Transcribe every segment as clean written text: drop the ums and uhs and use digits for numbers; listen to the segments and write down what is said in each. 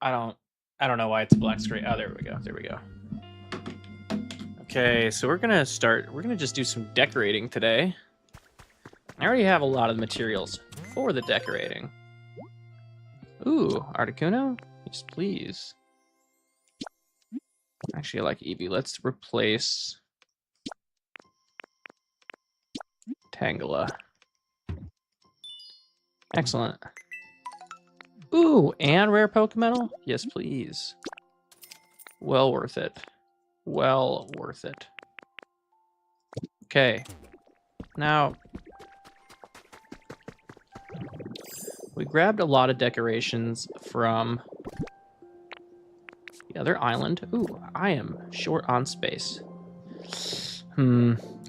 I don't know why it's a black screen. Oh, there we go. There we go. Okay, so we're gonna just do some decorating today. I already have a lot of materials for the decorating. Ooh, Articuno? Yes, please. Actually, I like Eevee. Let's replace Tangela. Excellent. Ooh, and rare Pokemon? Yes, please. Well worth it. Well worth it. Okay. Now, we grabbed a lot of decorations from the other island. Ooh, I am short on space.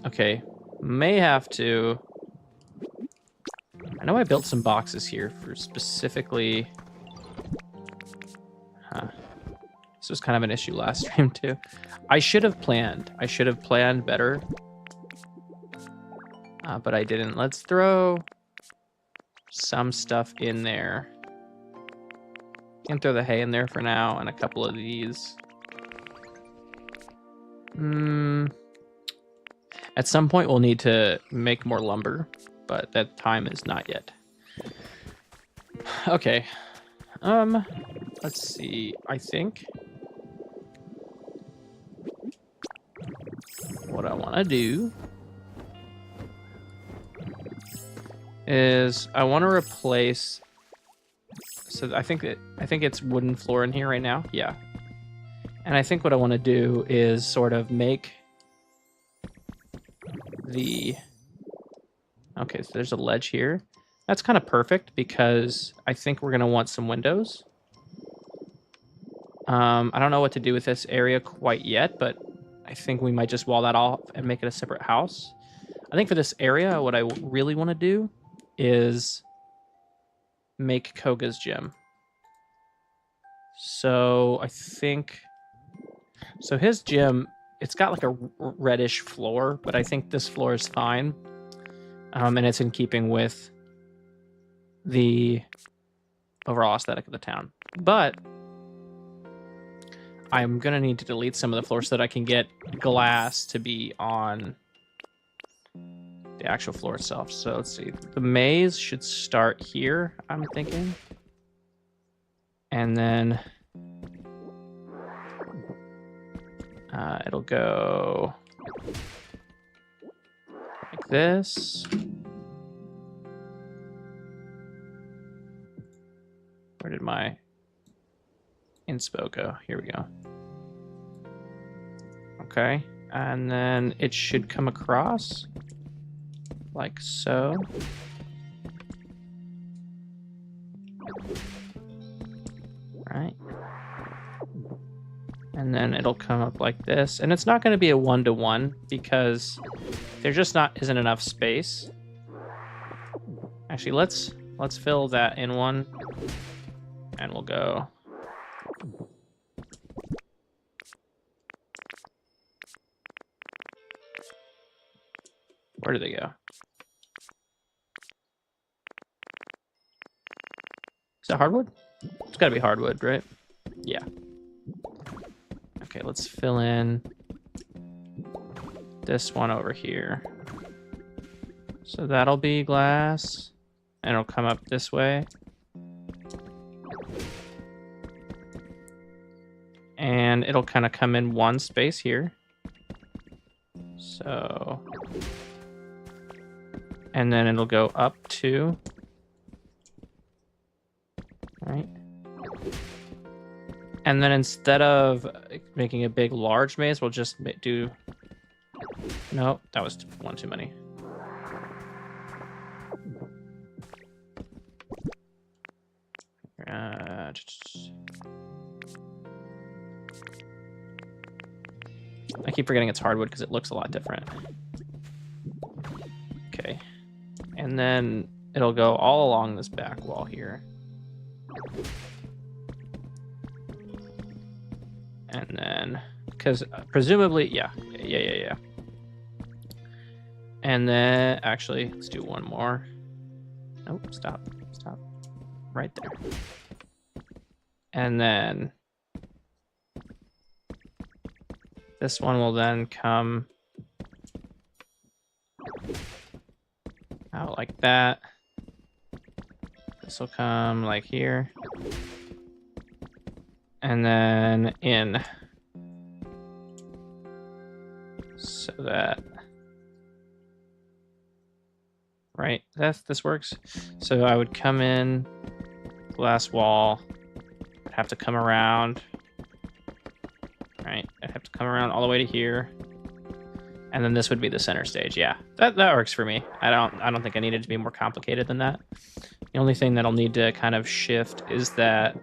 Okay. May have to... I know I built some boxes here for specifically... This was kind of an issue last stream, too. I should have planned. I should have planned better. But I didn't. Let's throw some stuff in there. Can throw the hay in there for now, and a couple of these. At some point, we'll need to make more lumber, but that time is not yet. Okay. Let's see. I think what I want to do is I want to replace. So I think it's wooden floor in here right now. Yeah. And I think what I want to do is sort of make the... Okay, so there's a ledge here. That's kind of perfect because I think we're going to want some windows. I don't know what to do with this area quite yet, but I think we might just wall that off and make it a separate house. I think for this area, what I really want to do is make Koga's gym. So I think... So his gym, it's got like a reddish floor, but I think this floor is fine. And it's in keeping with the overall aesthetic of the town. But I'm going to need to delete some of the floors so that I can get glass to be on the actual floor itself. So let's see. The maze should start here, I'm thinking. And then it'll go like this. Where did my inspo go? Here we go. Okay, and then it should come across like so. Right. And then it'll come up like this. And it's not going to be a one-to-one because there just isn't enough space. Actually, let's fill that in one. And we'll go. Where do they go? Is that hardwood? It's got to be hardwood, right? Yeah. Okay, let's fill in this one over here. So that'll be glass, and it'll come up this way. And it'll kind of come in one space here. So... And then it'll go up two. Right. And then instead of making a big, large maze, we'll just do... No, that was one too many. I keep forgetting it's hardwood because it looks a lot different. Okay. And then it'll go all along this back wall here. And then, because presumably, yeah. And then, actually, let's do one more. Nope, stop. Right there. And then this one will then come out like that. This will come like here. And then in. So that, right, this works. So I would come in, glass wall, I'd have to come around, right? I'd have to come around all the way to here. And then this would be the center stage. Yeah, that works for me. I don't think I need it to be more complicated than that. The only thing that I'll need to kind of shift is that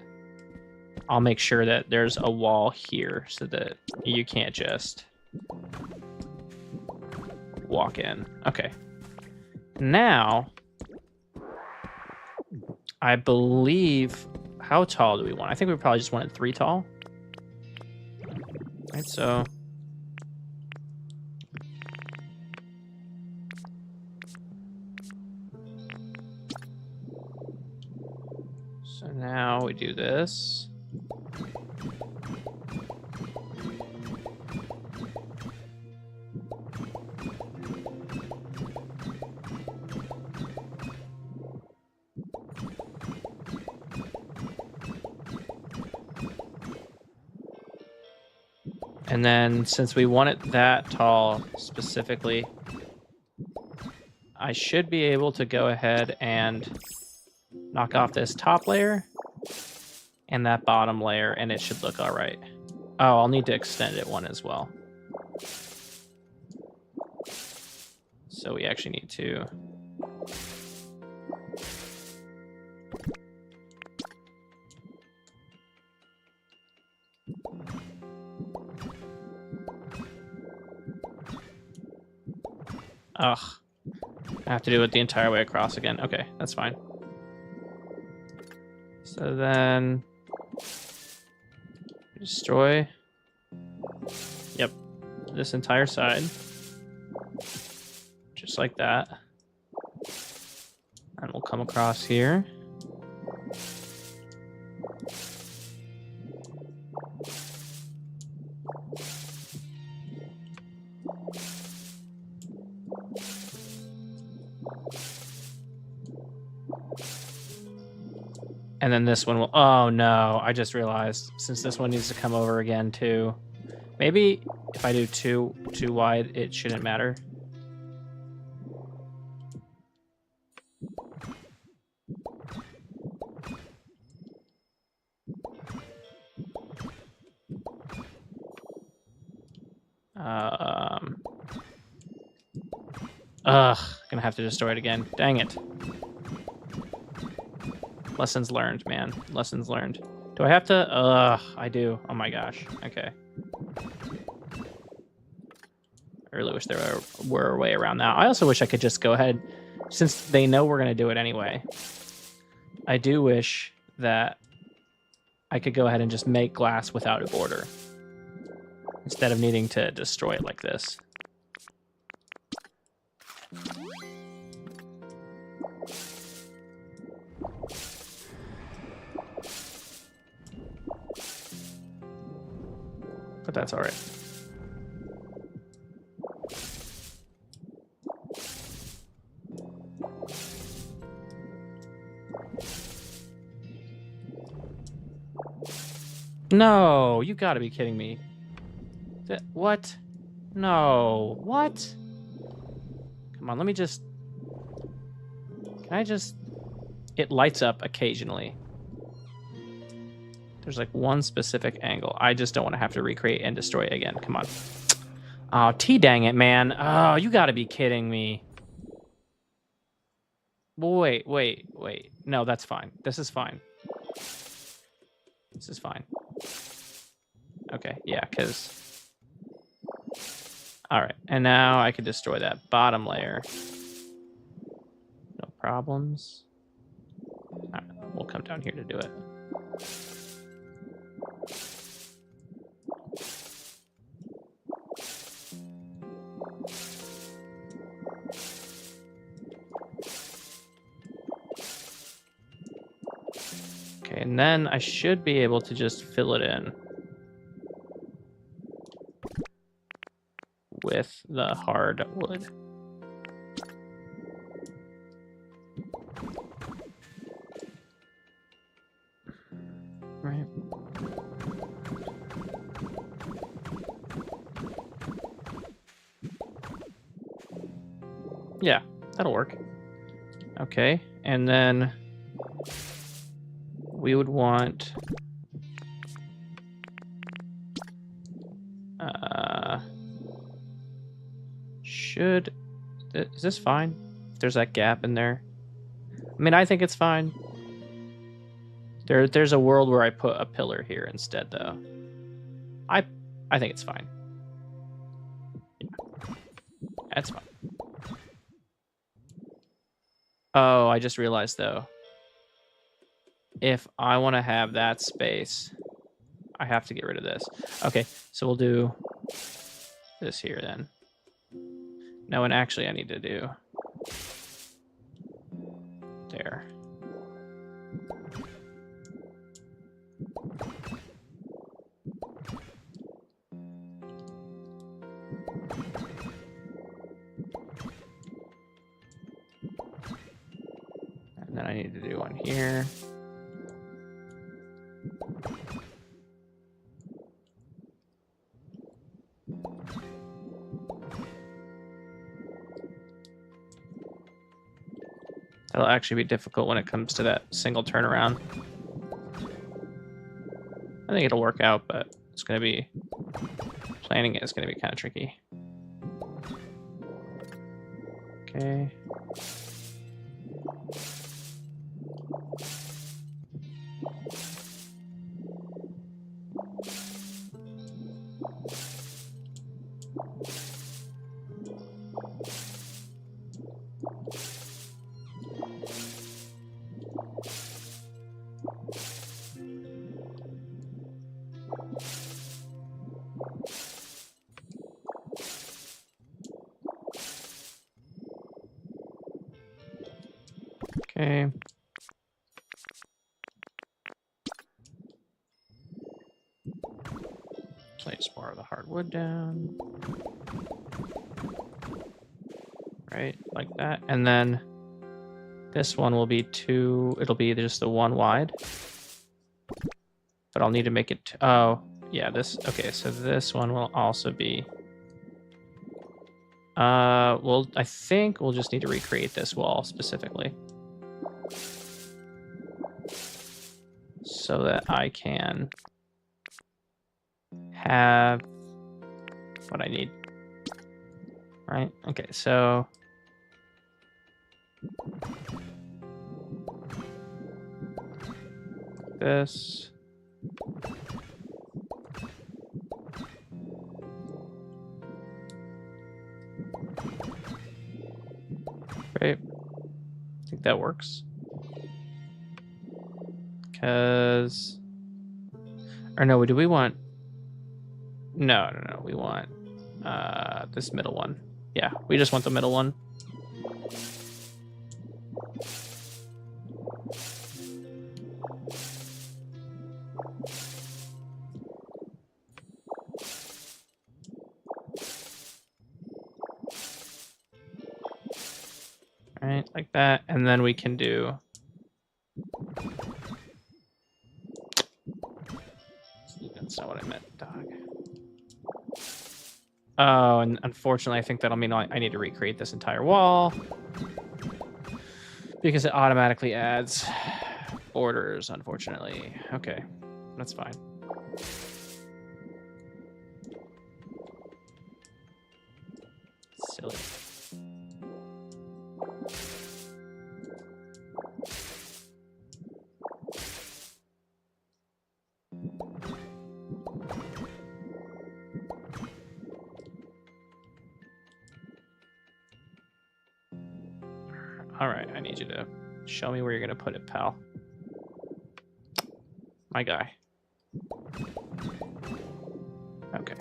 I'll make sure that there's a wall here so that you can't just walk in. Okay. Now, I believe, how tall do we want? I think we probably just wanted 3 tall. Right, so now we do this. And then since we want it that tall specifically, I should be able to go ahead and knock off this top layer and that bottom layer, and it should look all right. Oh, I'll need to extend it one as well. So we actually need to... Ugh. I have to do it the entire way across again. Okay, that's fine. So then... destroy... Yep. This entire side. Just like that. And we'll come across here. And then this one will... Oh, no. I just realized, since this one needs to come over again, too. Maybe if I do too wide, it shouldn't matter. Gonna have to destroy it again. Dang it. Lessons learned, man. Lessons learned. Do I have to? I do. Oh my gosh. Okay. I really wish there were a way around that. I also wish I could just go ahead, since they know we're going to do it anyway. I do wish that I could go ahead and just make glass without a border, instead of needing to destroy it like this. But that's all right. No, you gotta be kidding me. What? No, what? Come on, let me just... Can I just... It lights up occasionally. There's like one specific angle. I just don't want to have to recreate and destroy it again. Come on. Oh, dang it, man. Oh, you gotta be kidding me. Wait. No, that's fine. This is fine. This is fine. Okay, yeah, because... All right, and now I can destroy that bottom layer. No problems. All right, we'll come down here to do it. Okay, and then I should be able to just fill it in with the hard wood. Right. Yeah, that'll work. Okay, and then we would want is this fine? If there's that gap in there. I mean, I think it's fine. There's a world where I put a pillar here instead, though. I think it's fine. Yeah. That's fine. Oh, I just realized, though. If I want to have that space, I have to get rid of this. Okay, so we'll do this here then. No, and actually I need to do there. And then I need to do one here. That'll actually be difficult when it comes to that single turnaround. I think it'll work out, but it's going to be... planning it is going to be kind of tricky. Okay. Okay. Place more of the hardwood down. Right, like that. And then this one will be it'll be just the one wide. But I'll need to make it, oh, yeah, okay, so this one will also be, well, I think we'll just need to recreate this wall specifically. So that I can have what I need. Right? Okay, so this. Great. I think that works. Because, or no, do we want, no, we want this middle one. Yeah, we just want the middle one. All right, like that, and then we can do that's not what I meant, dog. Oh, and unfortunately, I think that'll mean I need to recreate this entire wall because it automatically adds borders, unfortunately. Okay, that's fine. Silly. All right, I need you to show me where you're going to put it, pal. My guy. Okay.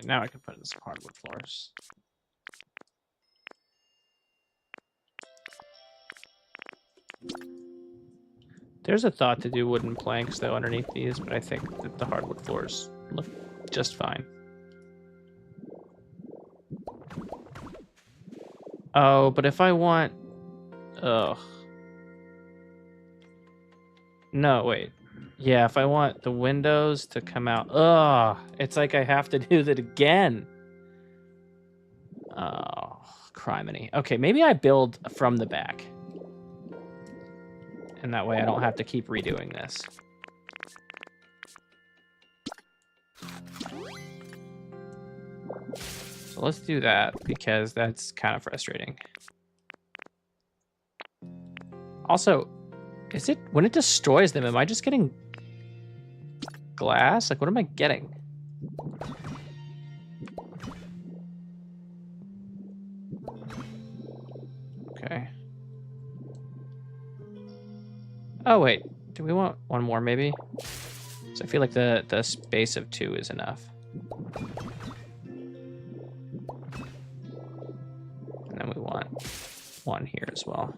now I can put in some hardwood floors. There's a thought to do wooden planks, though, underneath these, but I think that the hardwood floors look just fine. Oh, but if I want... Ugh. No, wait. Yeah, if I want the windows to come out... Ugh! It's like I have to do that again. Oh, criminy. Okay, maybe I build from the back. And that way I don't have to keep redoing this. So let's do that, because that's kind of frustrating. Also, is it... When it destroys them, am I just getting glass? Like, what am I getting? Okay. Oh, wait. Do we want one more, maybe? So I feel like the space of 2 is enough. And then we want 1 here as well.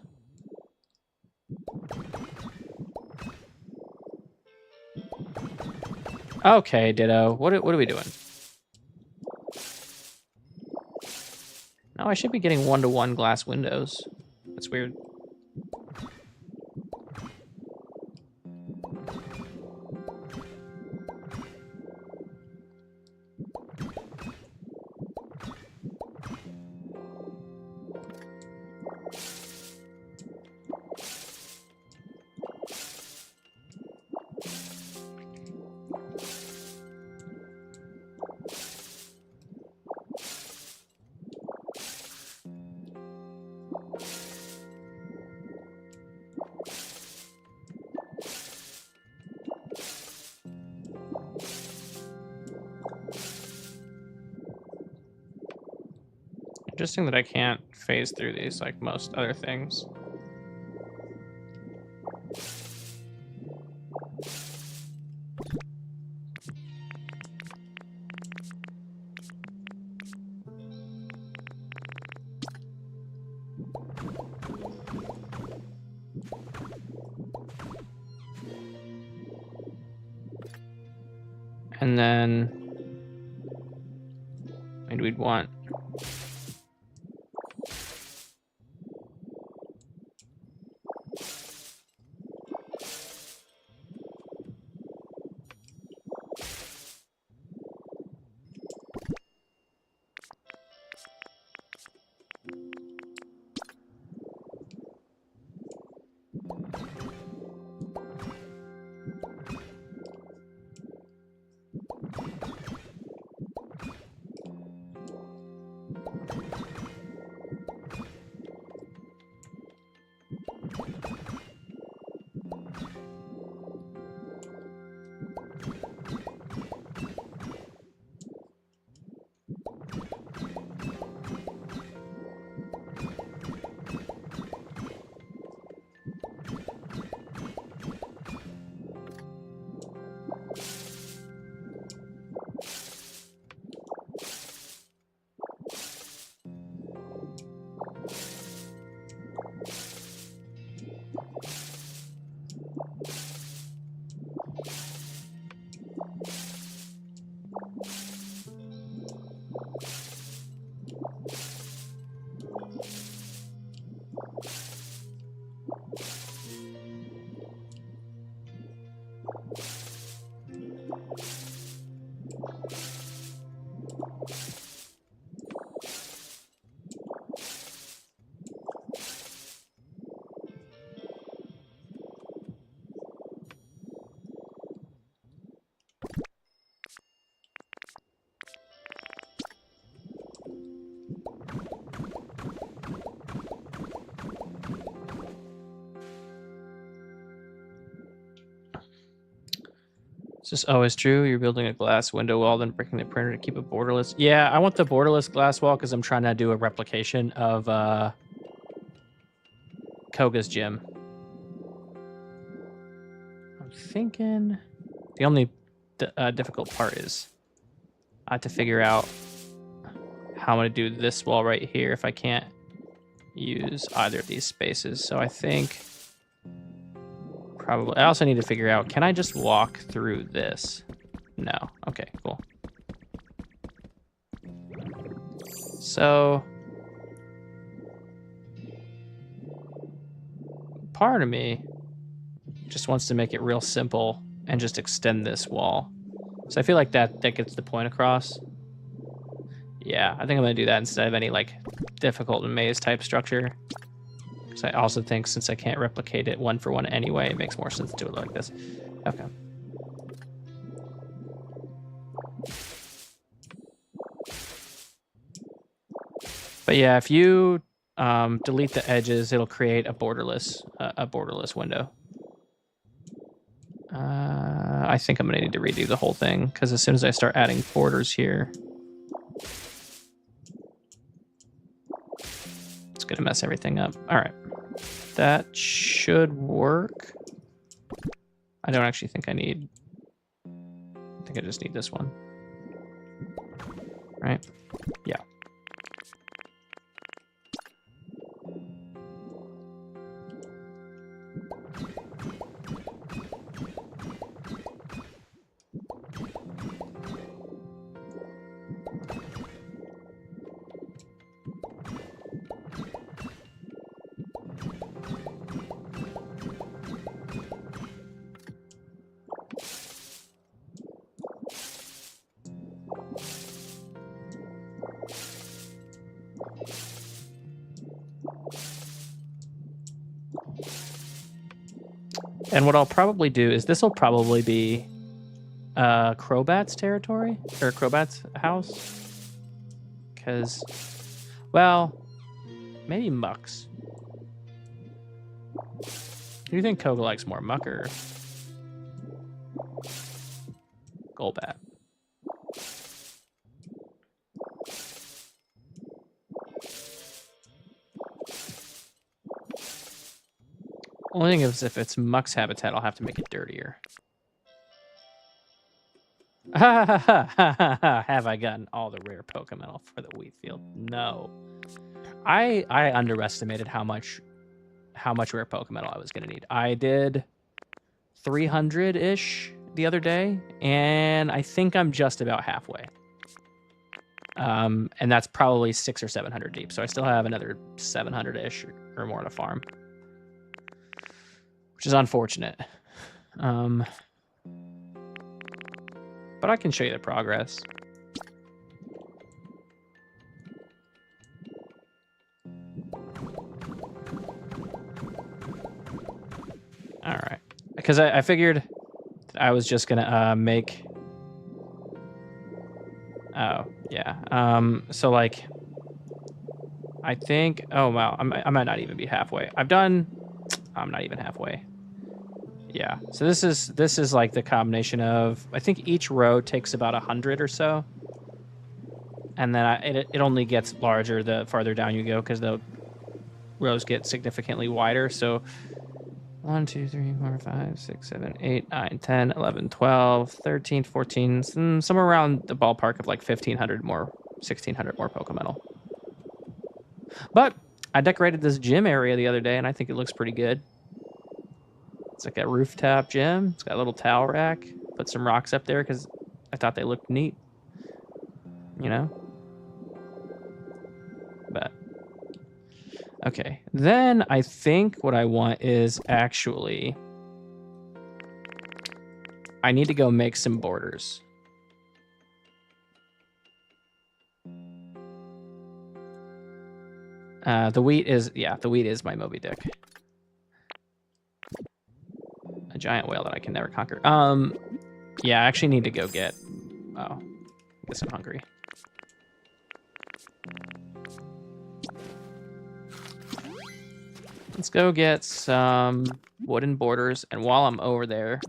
Okay, Ditto. What are we doing? No, I should be getting 1-to-1 glass windows. That's weird. Interesting that I can't phase through these like most other things. And then maybe we'd want this always true? You're building a glass window wall, then breaking the printer to keep it borderless? Yeah, I want the borderless glass wall because I'm trying to do a replication of Koga's gym. I'm thinking the only difficult part is I have to figure out how I'm going to do this wall right here if I can't use either of these spaces. So I think probably... I also need to figure out, can I just walk through this? No. Okay, cool. So... part of me just wants to make it real simple and just extend this wall. So I feel like that gets the point across. Yeah, I think I'm going to do that instead of any like difficult maze type structure. Because I also think since I can't replicate it one for one anyway, it makes more sense to do it like this. Okay. But yeah, if you delete the edges, it'll create a borderless window. I think I'm going to need to redo the whole thing because as soon as I start adding borders here, it's going to mess everything up. All right. That should work. I don't actually think I need... I think I just need this one. Right? Yeah. And what I'll probably do is this will probably be Crobat's territory or Crobat's house. Because, well, maybe Muck's. Who do you think Koga likes more, Muck or Golbat? Only thing is, if it's Muck's habitat, I'll have to make it dirtier. Have I gotten all the rare Pokemon for the wheat field? No. I underestimated how much rare Pokemon I was going to need. I did 300-ish the other day, and I think I'm just about halfway. And that's probably 600 or 700 deep, so I still have another 700-ish or more to farm. Which is unfortunate. But I can show you the progress. All right. Because I figured I was just going to make... Oh, yeah. So, like, I think... Oh, wow. I might not even be halfway. I'm not even halfway. Yeah, so this is like the combination of, I think each row takes about 100 or so, and then it only gets larger the farther down you go because the rows get significantly wider. So 1, 2, 3, 4, 5, 6, 7, 8, 9, 10, 11, 12, 13, 14, somewhere around the ballpark of like 1,500 more, 1,600 more Pokemon. But I decorated this gym area the other day, and I think it looks pretty good. It's like a rooftop gym. It's got a little towel rack. Put some rocks up there because I thought they looked neat. You know? But, okay. Then I think what I want is actually... I need to go make some borders. The wheat is my Moby Dick. A giant whale that I can never conquer. Yeah, I actually need to go get... Oh, I guess I'm hungry. Let's go get some wooden borders, and while I'm over there,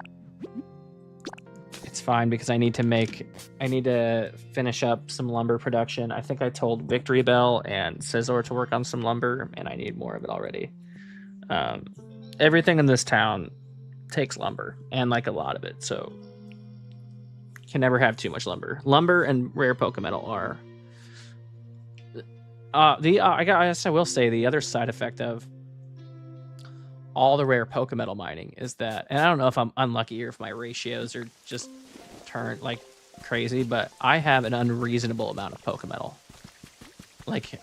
it's fine because I need to finish up some lumber production. I think I told Victory Bell and Scizor to work on some lumber, and I need more of it already. Everything in this town takes lumber, and like a lot of it, so can never have too much lumber. Lumber and rare Pokemetal are. I guess I will say the other side effect of all the rare Pokemetal mining is that, and I don't know if I'm unlucky or if my ratios are just turned like crazy, but I have an unreasonable amount of Pokemetal. Like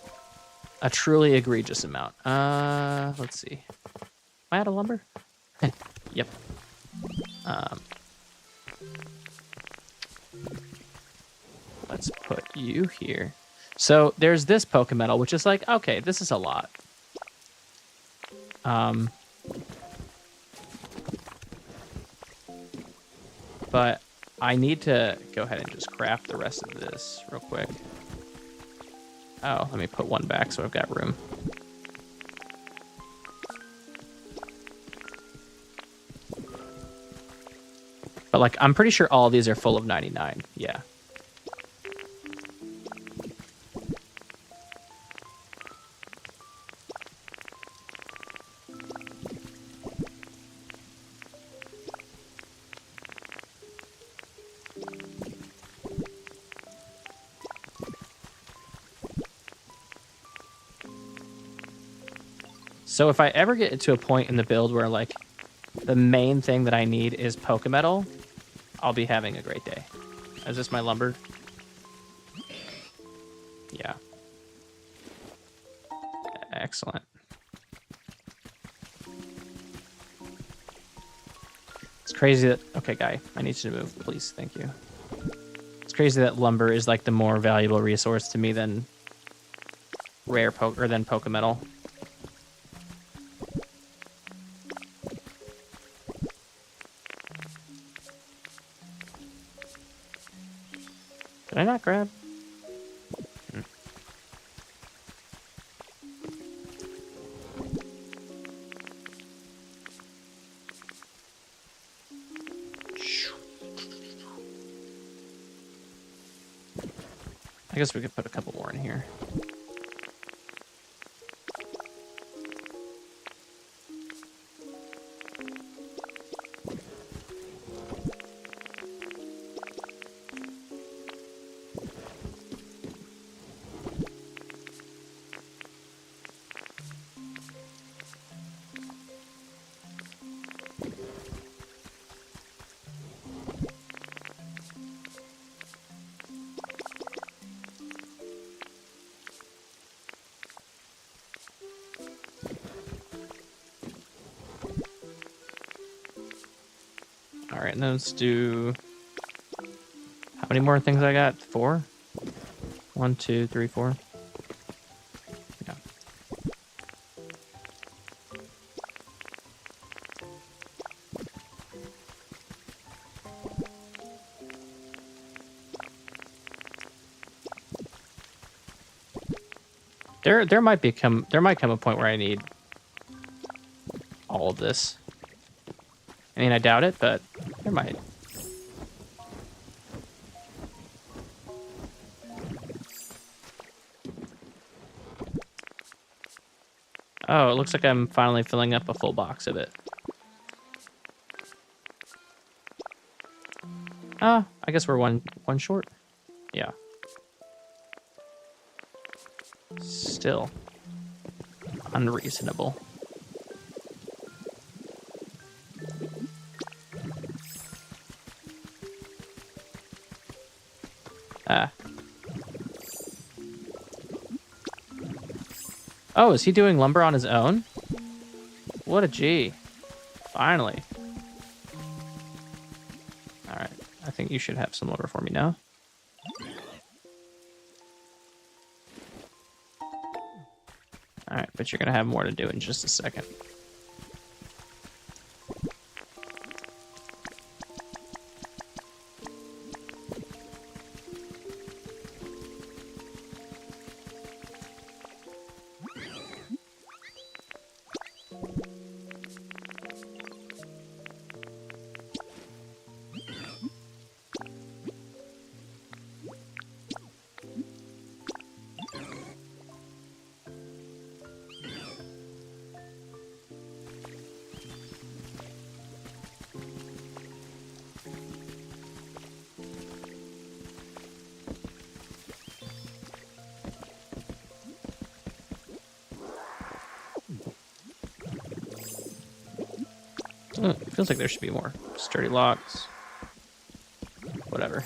a truly egregious amount. Let's see. Am I out of lumber? Yep. Let's put you here. So there's this Pokemetal, which is like, okay, this is a lot. But I need to go ahead and just craft the rest of this real quick. Oh, let me put one back so I've got room. But like, I'm pretty sure all of these are full of 99. Yeah. So if I ever get to a point in the build where like the main thing that I need is Pokemetal, I'll be having a great day. Is this my lumber? Yeah. Excellent. It's crazy that... Okay, guy, I need you to move, please. Thank you. It's crazy that lumber is like the more valuable resource to me than rare than Pokemetal. Did I not grab? I guess we could put a couple more in here. All right, and then let's do... How many more things I got? 4? 1, 2, 3, 4. Yeah. There might come a point where I need all of this. I mean, I doubt it, but there might. Oh, it looks like I'm finally filling up a full box of it. I guess we're one short. Yeah. Still unreasonable. Oh, is he doing lumber on his own? What a G. Finally. Alright, I think you should have some lumber for me now. Alright, but you're gonna have more to do in just a second. Feels like there should be more sturdy locks. Whatever.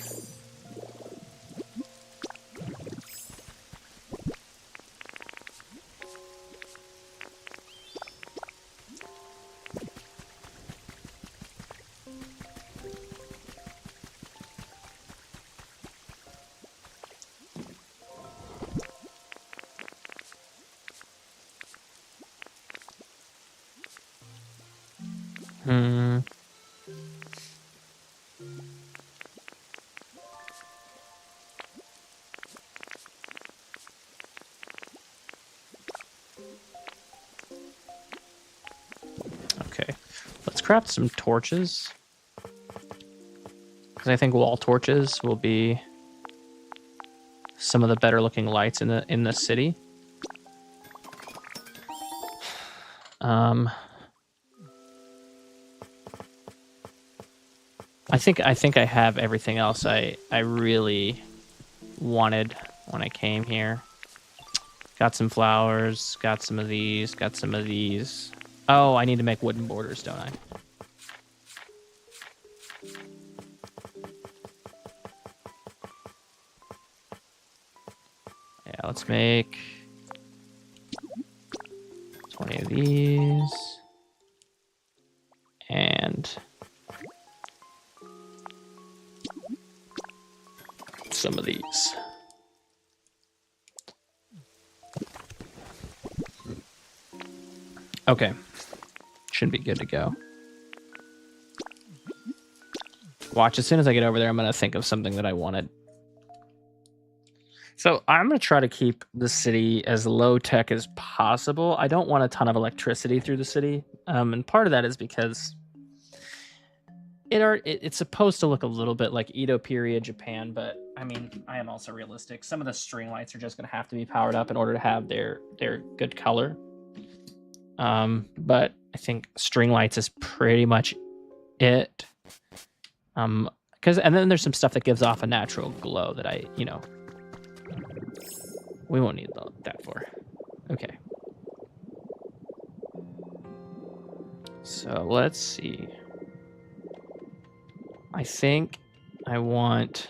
Okay, let's craft some torches, because I think wall torches will be some of the better looking lights in the city. I think I have everything else I really wanted when I came here. Got some flowers, got some of these, got some of these. Oh, I need to make wooden borders, don't I? Yeah, let's make 20 of these. And some of these. Okay. Should be good to go. Watch, as soon as I get over there, I'm going to think of something that I wanted. So I'm going to try to keep the city as low tech as possible. I don't want a ton of electricity through the city. And part of that is because it's supposed to look a little bit like Edo period Japan, but I mean, I am also realistic. Some of the string lights are just going to have to be powered up in order to have their good color. But I think string lights is pretty much it. And then there's some stuff that gives off a natural glow that we won't need that for. Okay. So let's see. I think I want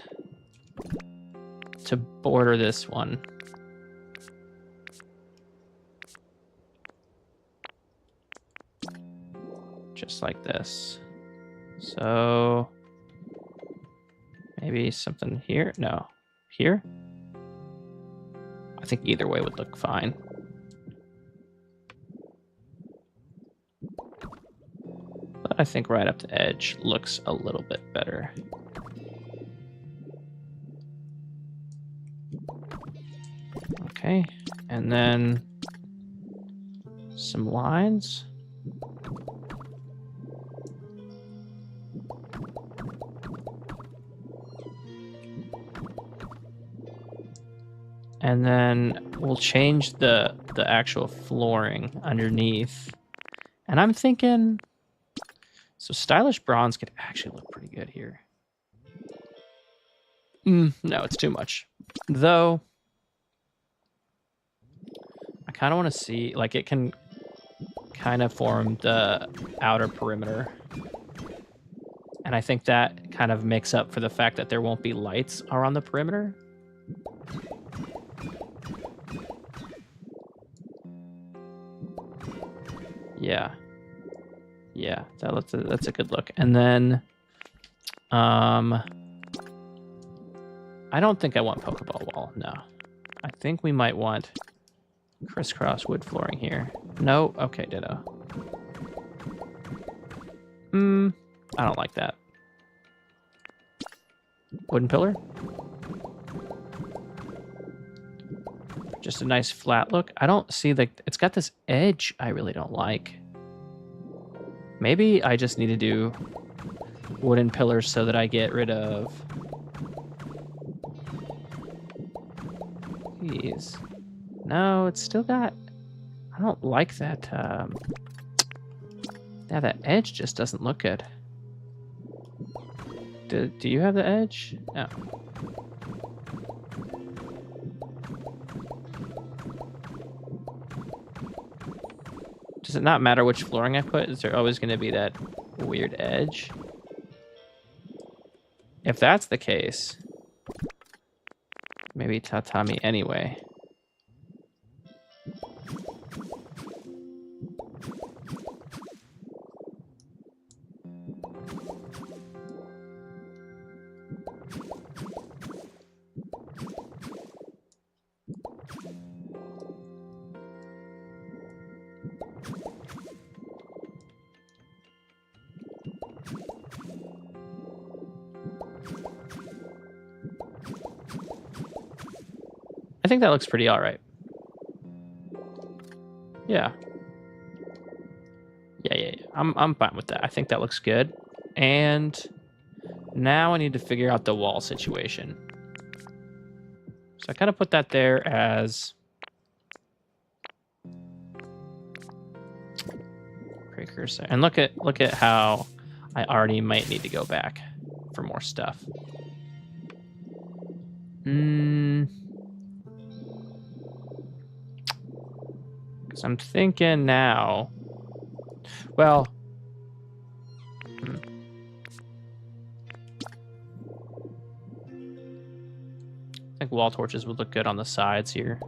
to border this one. Just like this. So maybe something here? No. Here? I think either way would look fine. But I think right up the edge looks a little bit better. Okay, and then some lines. And then we'll change the actual flooring underneath. And I'm thinking, so stylish bronze could actually look pretty good here. No, it's too much. Though, I kind of want to see, like, it can kind of form the outer perimeter. And I think that kind of makes up for the fact that there won't be lights around the perimeter. Yeah, that's a good look. And then, I don't think I want Pokeball wall. No, I think we might want crisscross wood flooring here. No, okay, ditto. I don't like that. Wooden pillar. Just a nice flat look. I don't see it's got this edge I really don't like. Maybe I just need to do wooden pillars so that I get rid of these. No, it's still got, I don't like that. Yeah, that edge just doesn't look good. Do you have the edge? No. Does it not matter which flooring I put? Is there always going to be that weird edge? If that's the case, maybe tatami anyway. I think that looks pretty all right. Yeah. Yeah. I'm fine with that. I think that looks good. And now I need to figure out the wall situation. So I kind of put that there as precursor. And look at how I already might need to go back for more stuff. Because I'm thinking now. Well. I think wall torches would look good on the sides here.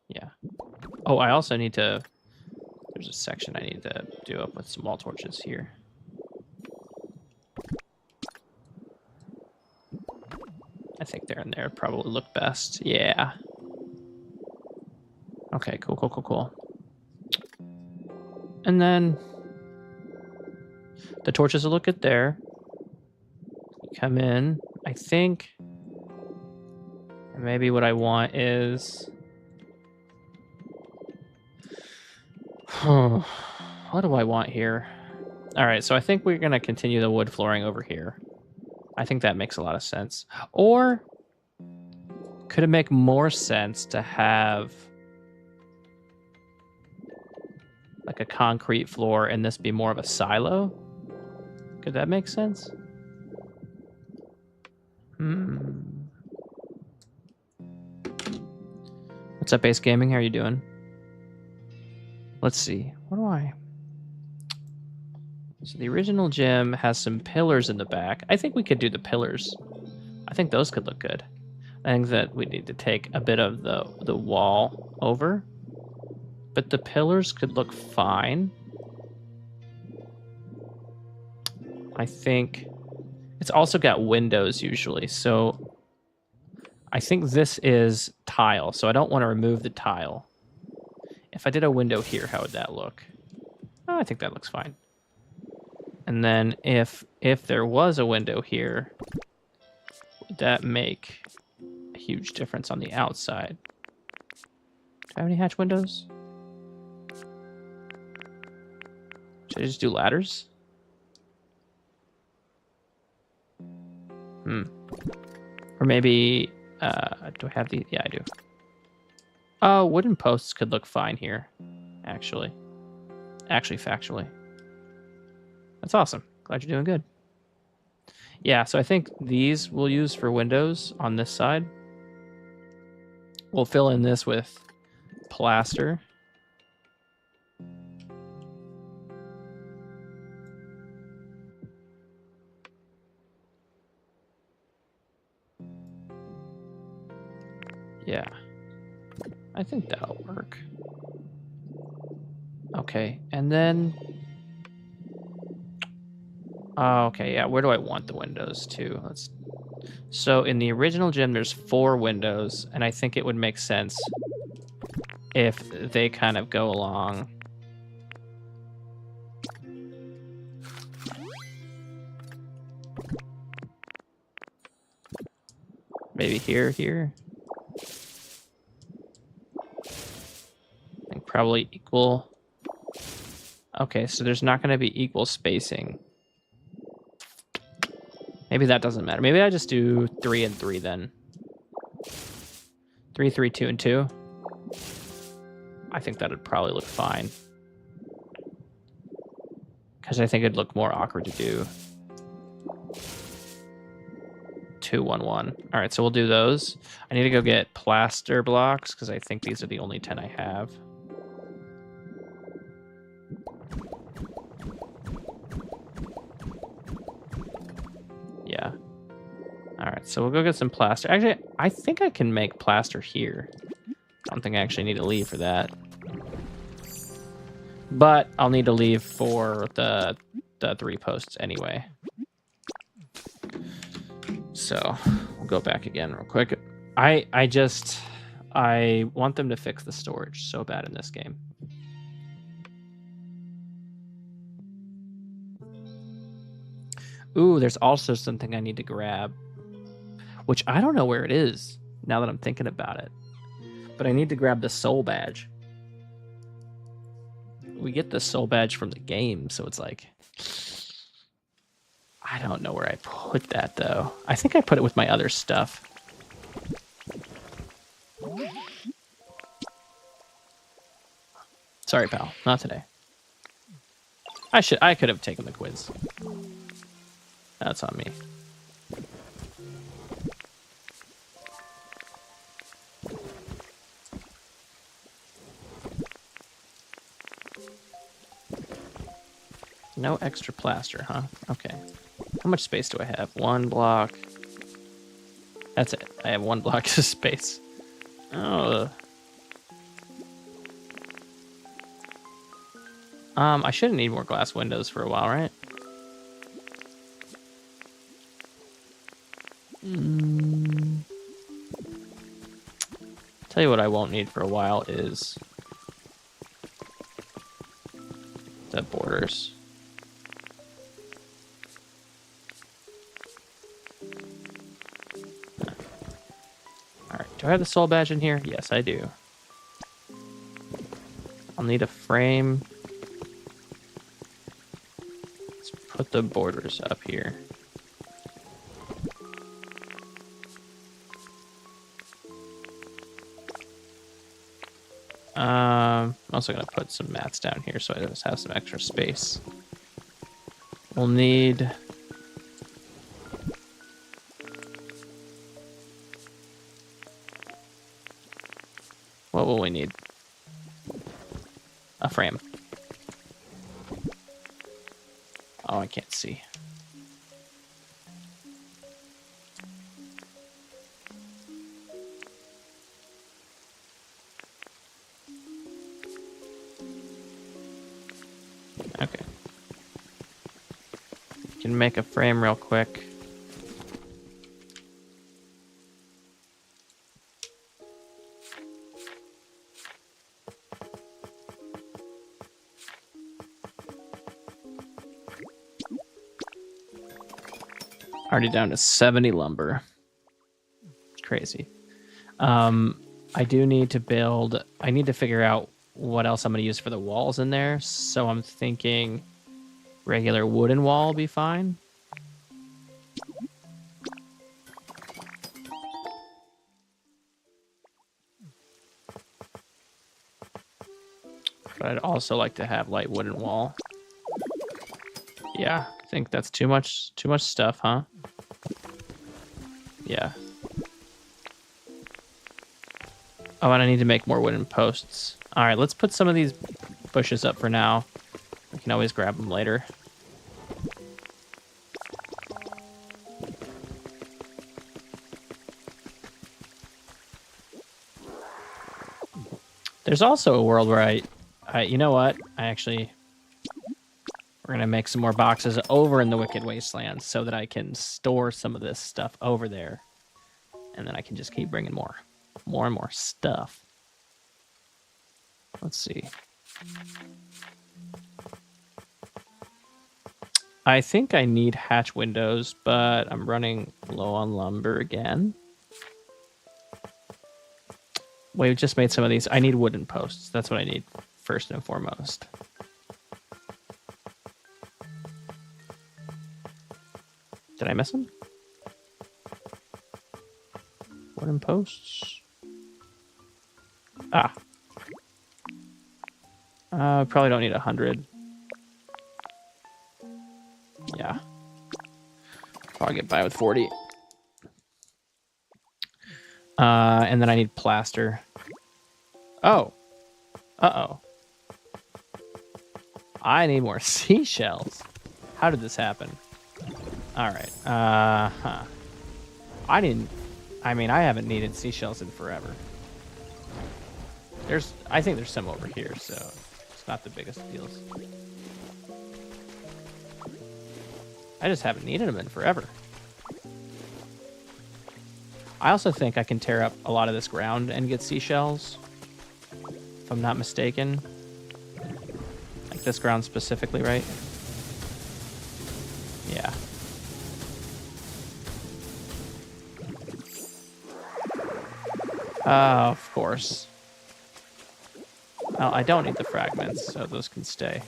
Yeah. Oh, I also need to... There's a section I need to do up with some wall torches here. I think there and there probably look best. Yeah. Okay, cool. And then the torches will look good there. Come in. I think maybe what I want is... What do I want here? All right, so I think we're going to continue the wood flooring over here. I think that makes a lot of sense. Or could it make more sense to have like a concrete floor and this be more of a silo? Could that make sense? What's up, Ace Gaming? How are you doing? Let's see. What do I... So the original gym has some pillars in the back. I think we could do the pillars. I think those could look good. I think that we need to take a bit of the wall over. But the pillars could look fine. I think it's also got windows usually. So I think this is tile. So I don't want to remove the tile. If I did a window here, how would that look? Oh, I think that looks fine. And then if there was a window here, would that make a huge difference on the outside? Do I have any hatch windows? Should I just do ladders? Or maybe, do I have the, yeah, I do. Oh, wooden posts could look fine here, actually. Factually. That's awesome. Glad you're doing good. Yeah, so I think these we'll use for windows on this side. We'll fill in this with plaster. Yeah. I think that'll work. Okay, and then... Oh, okay, yeah, where do I want the windows to? So in the original gym, there's 4 windows, and I think it would make sense if they kind of go along. Maybe here. I think probably equal. Okay, so there's not going to be equal spacing. Maybe that doesn't matter. Maybe I just do 3 and 3 then. 3, 3, 2, and 2. I think that would probably look fine. Because I think it'd look more awkward to do 2, 1, 1. All right, so we'll do those. I need to go get plaster blocks because I think these are the only 10 I have. So we'll go get some plaster. Actually, I think I can make plaster here. I don't think I actually need to leave for that. But I'll need to leave for the 3 posts anyway. So we'll go back again real quick. I want them to fix the storage so bad in this game. Ooh, there's also something I need to grab, which I don't know where it is now that I'm thinking about it. But I need to grab the soul badge. We get the soul badge from the game, so it's like... I don't know where I put that, though. I think I put it with my other stuff. Sorry, pal. Not today. I could have taken the quiz. That's on me. No extra plaster, huh? Okay. How much space do I have? 1 block. That's it. I have 1 block of space. Oh. I shouldn't need more glass windows for a while, right? Tell you what I won't need for a while is the borders. Alright, do I have the soul badge in here? Yes, I do. I'll need a frame. Let's put the borders up here. I'm also going to put some mats down here so I just have some extra space. We'll need... What will we need? A frame. Oh, I can't see. Okay. You can make a frame real quick. Already down to 70 lumber. Crazy. I do need to build... I need to figure out what else I'm going to use for the walls in there. So I'm thinking regular wooden wall will be fine. But I'd also like to have light wooden wall. Yeah, I think that's too much stuff, huh? Yeah. Oh, and I need to make more wooden posts. All right, let's put some of these bushes up for now. We can always grab them later. There's also a world where you know what? We're going to make some more boxes over in the Wicked Wasteland so that I can store some of this stuff over there. And then I can just keep bringing more and more stuff. Let's see. I think I need hatch windows, but I'm running low on lumber again. We just made some of these. I need wooden posts. That's what I need first and foremost. Did I miss them? Wooden posts. Ah. Probably don't need 100. Yeah. Probably get by with 40. And then I need plaster. Oh. Uh-oh. I need more seashells. How did this happen? All right. I mean, I haven't needed seashells in forever. I think there's some over here, so it's not the biggest of deals. I just haven't needed them in forever. I also think I can tear up a lot of this ground and get seashells, if I'm not mistaken. Like this ground specifically, right? Yeah. Of course. Well, I don't need the fragments, so those can stay.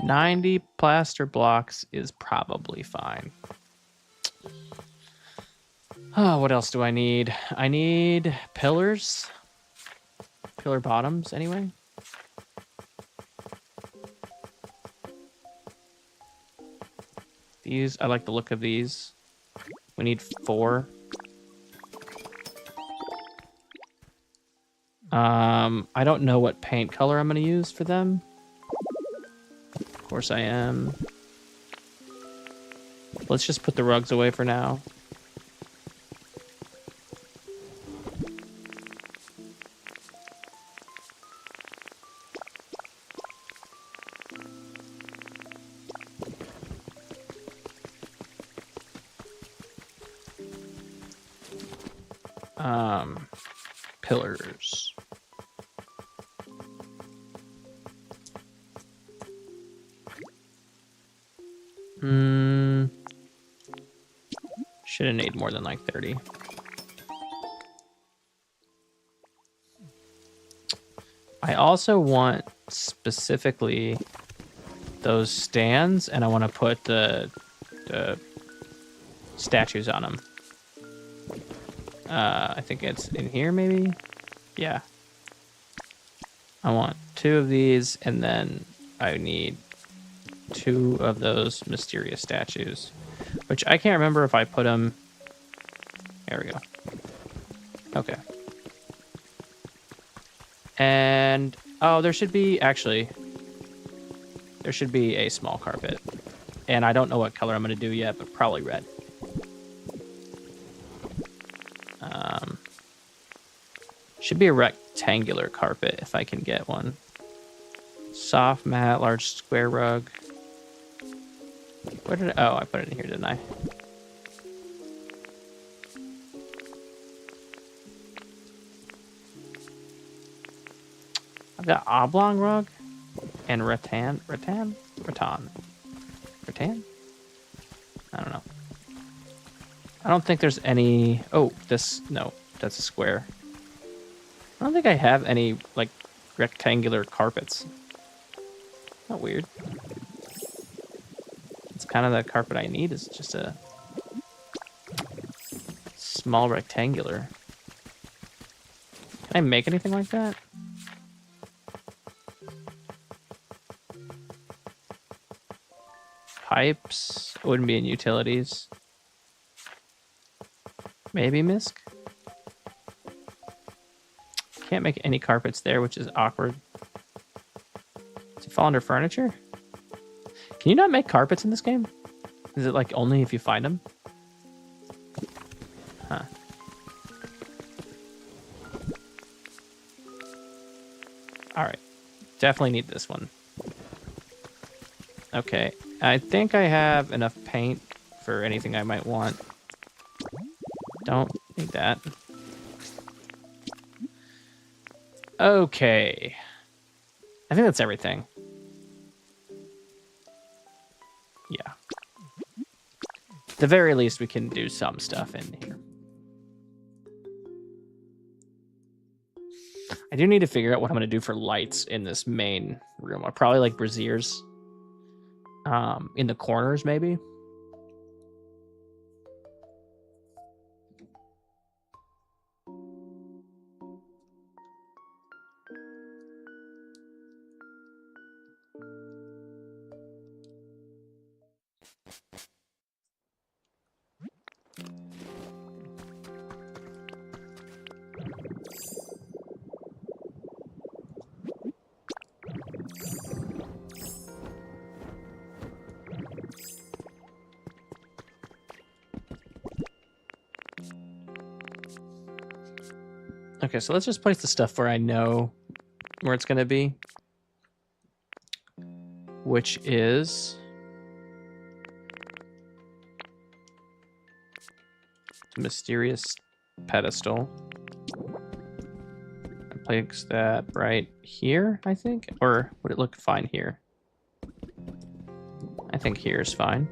$90 plaster blocks is probably fine. Oh, what else do I need? I need pillars. Pillar bottoms, anyway. These, I like the look of these. We need 4. I don't know what paint color I'm going to use for them. Of course I am. Let's just put the rugs away for now. Pillars. Shouldn't need more than like 30. I also want specifically those stands, and I want to put the statues on them. I think it's in here, maybe? Yeah. I want 2 of these, and then I need 2 of those mysterious statues, which I can't remember if I put them. There we go. Okay. And, oh, there should be a small carpet. And I don't know what color I'm going to do yet, but probably red. Should be a rectangular carpet if I can get one. Soft mat, large square rug. Where did I put it in here, didn't I? I've got oblong rug and rattan. I don't know. I don't think there's any. Oh, no, that's a square. I don't think I have any like rectangular carpets. Not weird. It's kind of the carpet I need. Is just a small rectangular. Can I make anything like that? Pipes wouldn't be in utilities. Maybe misc. Can't make any carpets there, which is awkward. Does it fall under furniture? Can you not make carpets in this game? Is it like only if you find them? Huh. All right. Definitely need this one. Okay. I think I have enough paint for anything I might want. Don't need that. Okay. I think that's everything. Yeah. At the very least, we can do some stuff in here. I do need to figure out what I'm going to do for lights in this main room. I'll probably like braziers in the corners, maybe. Okay, so let's just place the stuff where I know where it's going to be, which is the mysterious pedestal. I place that right here, I think, or would it look fine here? I think here is fine.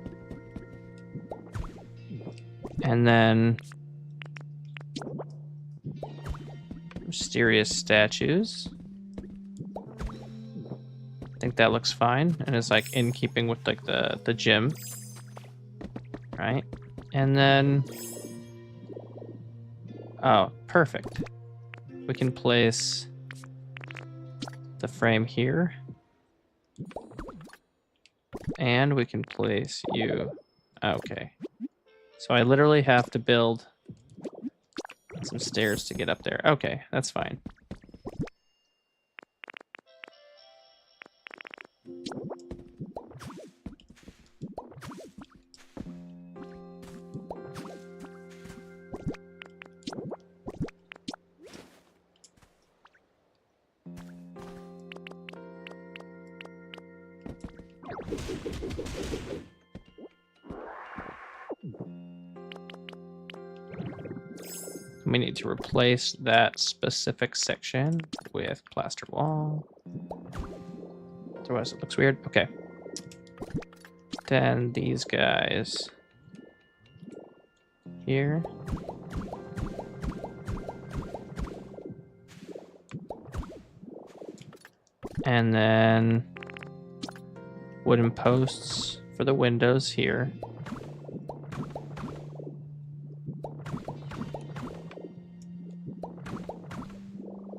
And then mysterious statues. I think that looks fine and is like in keeping with like the gym, right? And then, oh, perfect. We can place the frame here, and we can place you. Okay, so I literally have to build some stairs to get up there. Okay, that's fine. We need to replace that specific section with plaster wall. Otherwise it looks weird. Okay. Then these guys here. And then wooden posts for the windows here.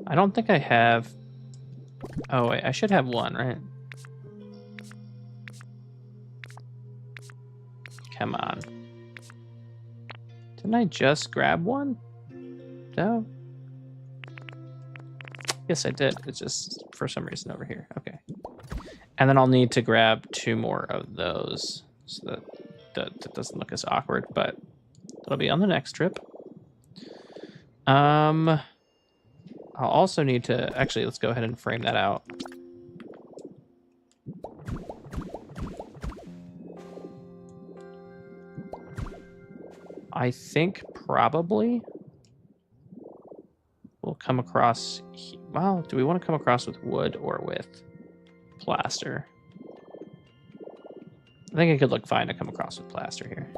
I don't think I have... Oh, wait, I should have one, right? Come on. Didn't I just grab one? No? Yes, I did. It's just for some reason over here. Okay. And then I'll need to grab 2 more of those so that doesn't look as awkward, but it'll be on the next trip. I'll also need to... Actually, let's go ahead and frame that out. I think probably we'll come across... Well, do we want to come across with wood or with plaster? I think it could look fine to come across with plaster here.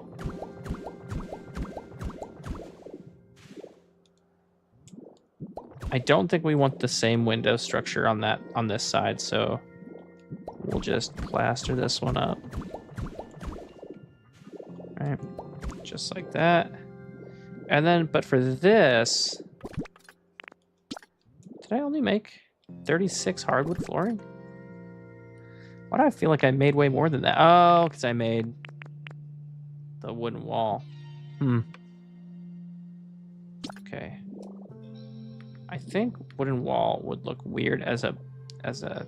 I don't think we want the same window structure on this side, so we'll just plaster this one up. Right, just like that. And then, but for this, did I only make 36 hardwood flooring? Why do I feel like I made way more than that? Oh, because I made the wooden wall. Okay. I think wooden wall would look weird as a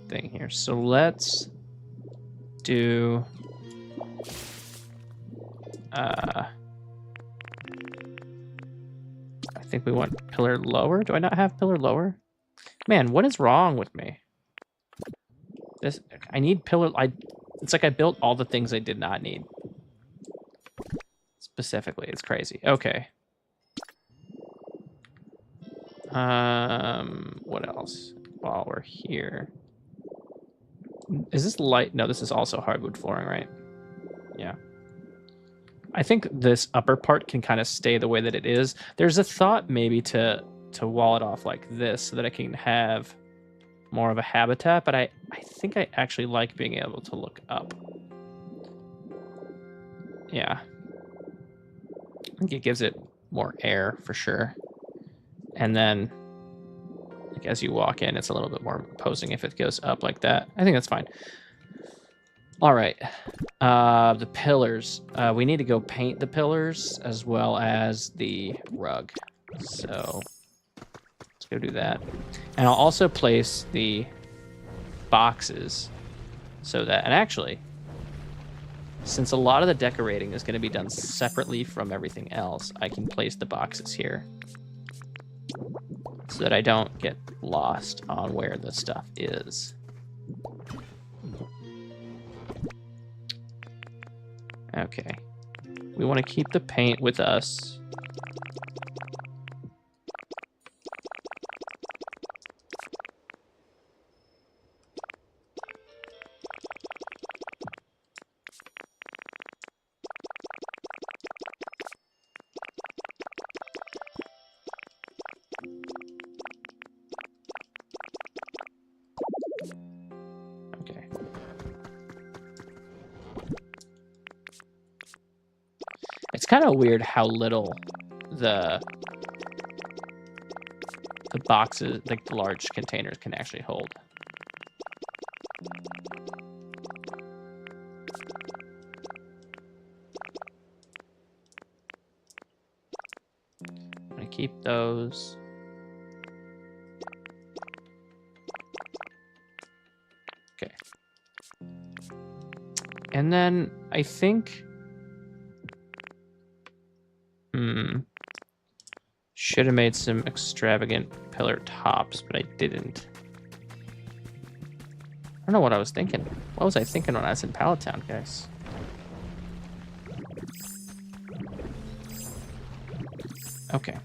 thing here. So let's do I think we want pillar lower. Do I not have pillar lower? Man, what is wrong with me? I need pillar. It's like I built all the things I did not need. Specifically, it's crazy. Okay. What else? While we're here, is this light? No, this is also hardwood flooring, right? Yeah. I think this upper part can kind of stay the way that it is. There's a thought maybe to wall it off like this so that I can have more of a habitat, but I think I actually like being able to look up. Yeah. I think it gives it more air for sure. And then, like, as you walk in, it's a little bit more imposing if it goes up like that. I think that's fine. All right. The pillars. We need to go paint the pillars as well as the rug. So let's go do that. And I'll also place the boxes so that, and actually, since a lot of the decorating is going to be done separately from everything else, I can place the boxes here so that I don't get lost on where the stuff is. Okay. We want to keep the paint with us. Okay. It's kind of weird how little the boxes, like the large containers, can actually hold. I'm gonna keep those. Okay. And then I think should have made some extravagant pillar tops, but I didn't. I don't know what I was thinking. What was I thinking when I was in Pallet Town, guys? Okay.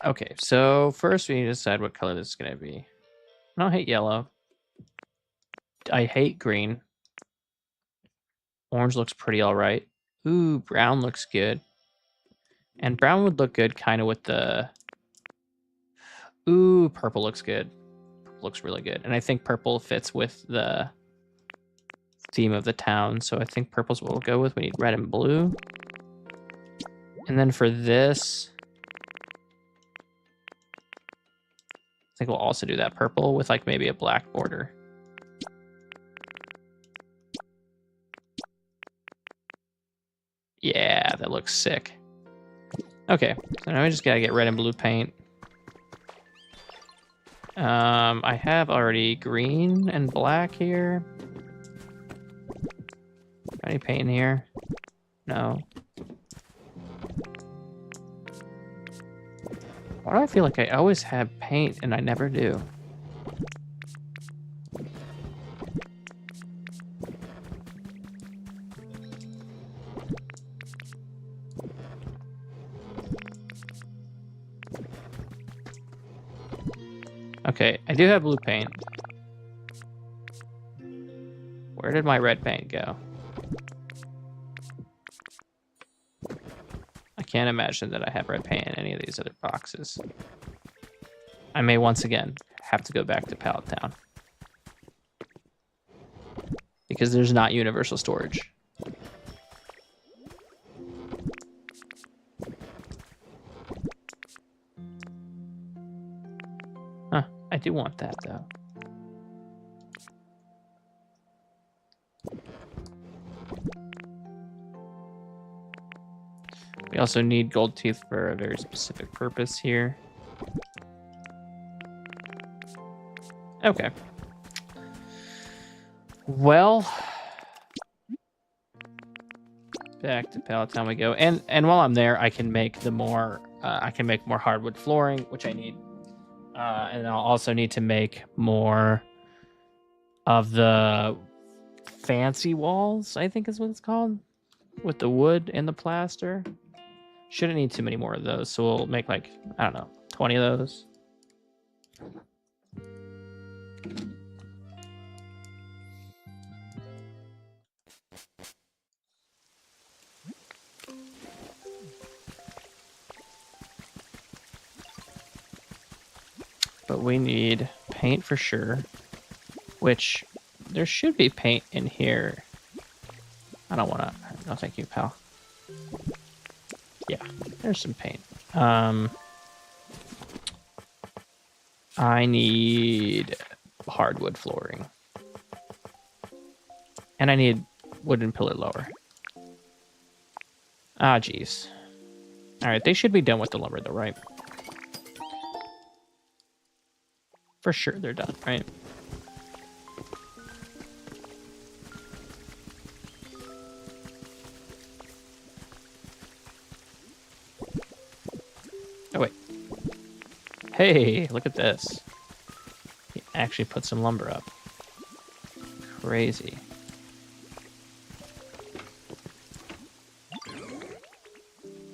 Okay, so first we need to decide what color this is going to be. I don't hate yellow. I hate green. Orange looks pretty all right. Ooh, brown looks good. And brown would look good kind of with the... Ooh, purple looks good. Purple looks really good. And I think purple fits with the theme of the town. So I think purple's what we'll go with. We need red and blue. And then for this... I think we'll also do that purple with like maybe a black border. Yeah, that looks sick. Okay, so now we just gotta get red and blue paint. I have already green and black here. Any paint in here? No. Why do I feel like I always have paint and I never do? Okay, I do have blue paint. Where did my red paint go? I can't imagine that I have red paint in any of these other boxes. I may once again have to go back to Pallet Town. Because there's not universal storage. Huh, I do want that though. We also need gold teeth for a very specific purpose here. Okay. Well, back to Pallet Town we go. And while I'm there, I can make the more more hardwood flooring, which I need. And I'll also need to make more of the fancy walls, I think is what it's called, with the wood and the plaster. Shouldn't need too many more of those, so we'll make like, I don't know, 20 of those. But we need paint for sure, which there should be paint in here. I don't want to. No, thank you, pal. Yeah, there's some paint. I need hardwood flooring. And I need wooden pillar lower. Ah, geez. All right, they should be done with the lumber, though, right? For sure they're done, right? Oh, wait. Hey, look at this. He actually put some lumber up. Crazy.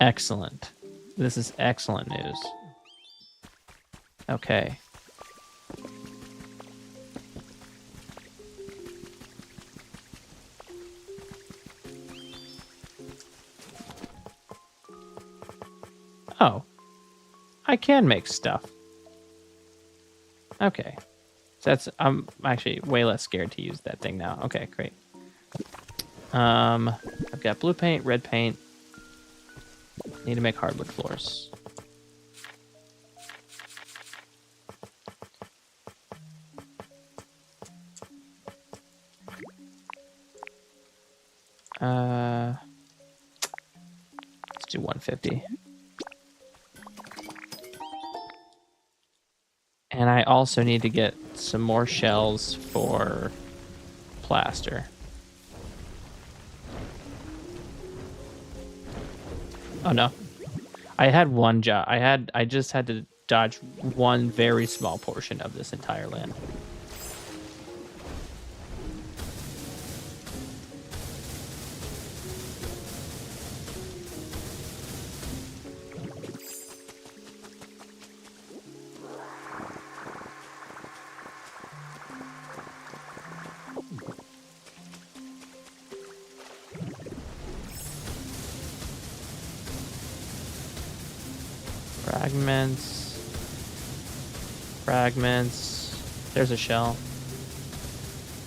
Excellent. This is excellent news. Okay. Oh. I can make stuff. Okay. So that's I'm actually way less scared to use that thing now. Okay, great. I've got blue paint, red paint. Need to make hardwood floors. Let's do 150. And I also need to get some more shells for plaster. Oh no. I had one job. I just had to dodge one very small portion of this entire land. Fragments. There's a shell.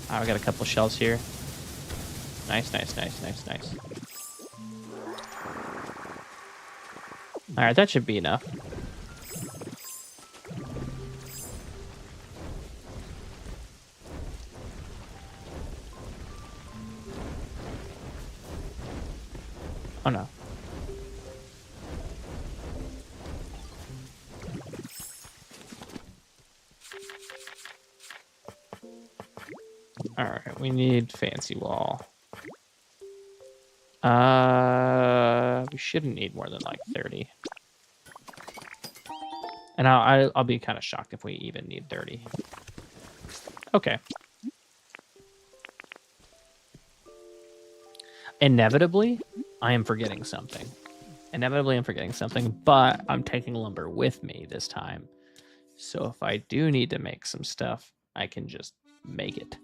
Oh, we got a couple shells here. Nice. Alright, that should be enough. Oh no. Alright, we need fancy wall. We shouldn't need more than like 30. And I'll be kind of shocked if we even need 30. Okay. Inevitably, I am forgetting something. But I'm taking lumber with me this time. So if I do need to make some stuff, I can just make it.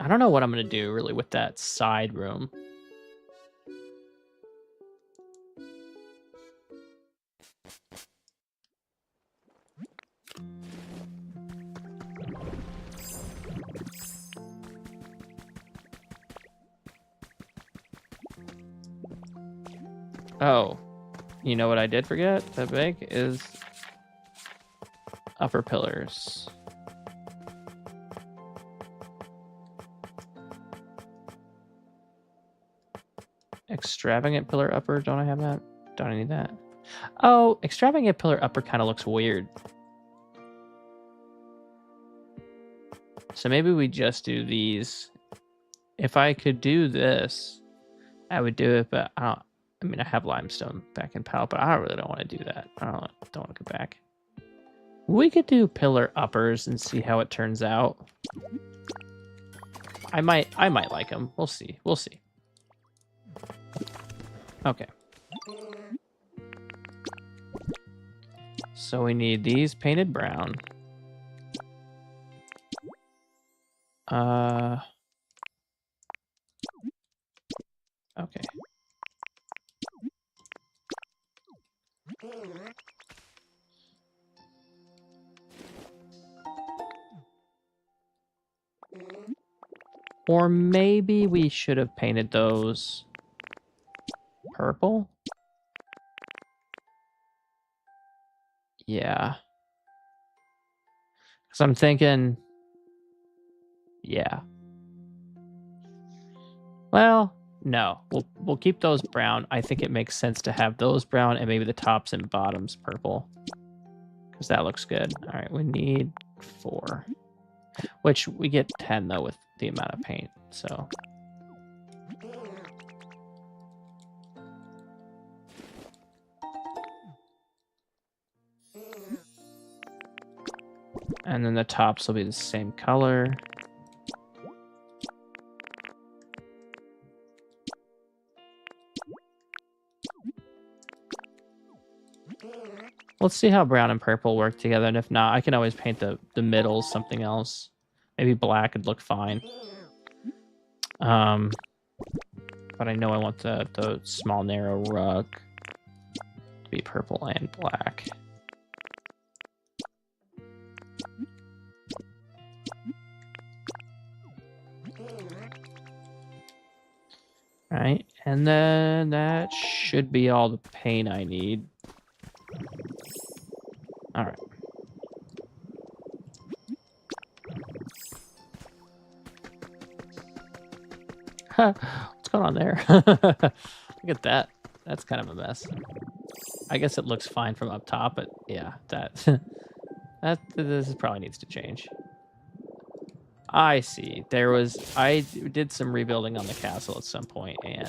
I don't know what I'm going to do really with that side room. Oh, you know what I did forget to make is upper pillars. Extravagant pillar upper, don't I have that? Don't I need that? Oh, extravagant pillar upper kind of looks weird. So maybe we just do these. If I could do this, I would do it, but I mean, I have limestone back in pallet, but I really don't want to do that. I don't want to go back. We could do pillar uppers and see how it turns out. I might like them. We'll see. Okay. So we need these painted brown. Okay. Or maybe we should have painted those purple? Yeah. Because I'm thinking... Yeah. Well, no. We'll keep those brown. I think it makes sense to have those brown and maybe the tops and bottoms purple. Because that looks good. All right, we need 4. Which we get 10, though, with the amount of paint, so... And then the tops will be the same color. Let's see how brown and purple work together, and if not, I can always paint the middles something else. Maybe black would look fine. But I know I want the small narrow rug to be purple and black. Right, and then that should be all the paint I need. All right. What's going on there? Look at that. That's kind of a mess. I guess it looks fine from up top, but yeah, this probably needs to change. I see. I did some rebuilding on the castle at some point, and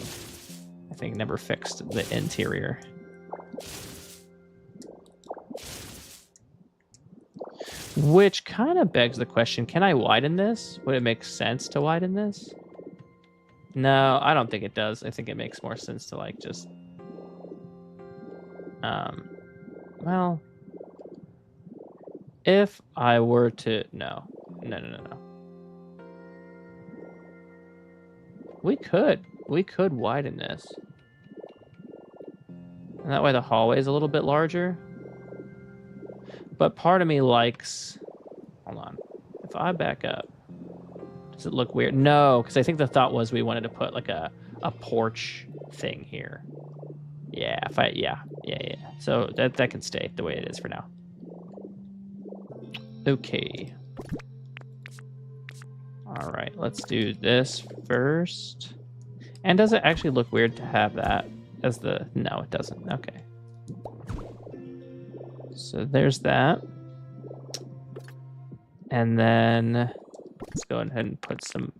I think never fixed the interior. Which kind of begs the question, can I widen this? Would it make sense to widen this? No, I don't think it does. I think it makes more sense to like just... well... If I were to... No. We could widen this. And that way the hallway is a little bit larger. But part of me likes... Hold on. If I back up, does it look weird? No, because I think the thought was we wanted to put like a porch thing here. Yeah, yeah. So that can stay the way it is for now. Okay. All right, let's do this first. And does it actually look weird to have that as the... No, it doesn't. Okay. So there's that. And then let's go ahead and put some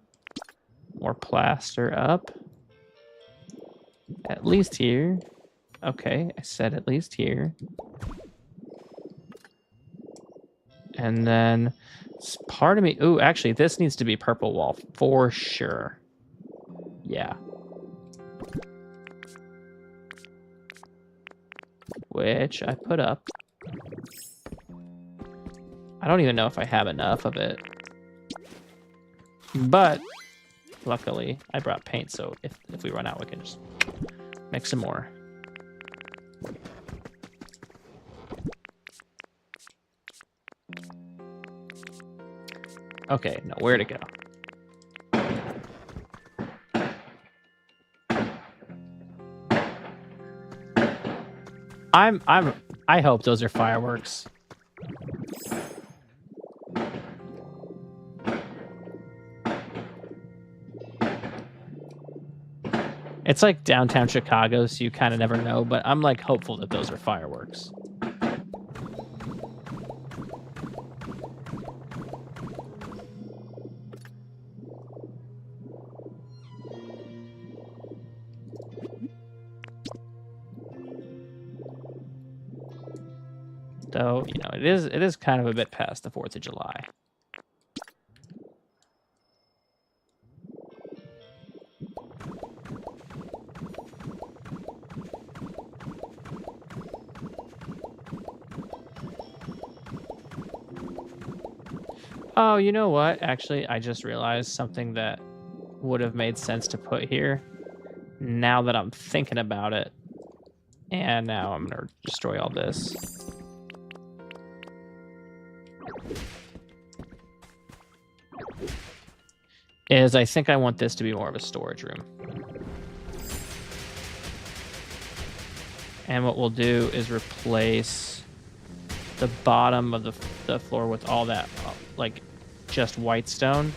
more plaster up. At least here. Okay, I said at least here. And then part of me... Ooh, actually, this needs to be purple wall for sure. Yeah. Which I put up. I don't even know if I have enough of it. But luckily, I brought paint, so if we run out, we can just make some more. Okay, now where to go? I hope those are fireworks. It's like downtown Chicago, so you kind of never know, but I'm like hopeful that those are fireworks. Though, you know, it is kind of a bit past the 4th of July. Oh, you know what? Actually, I just realized something that would have made sense to put here. Now that I'm thinking about it. And now I'm gonna destroy all this. I think I want this to be more of a storage room. And what we'll do is replace the bottom of the floor with all that, like, just white stone.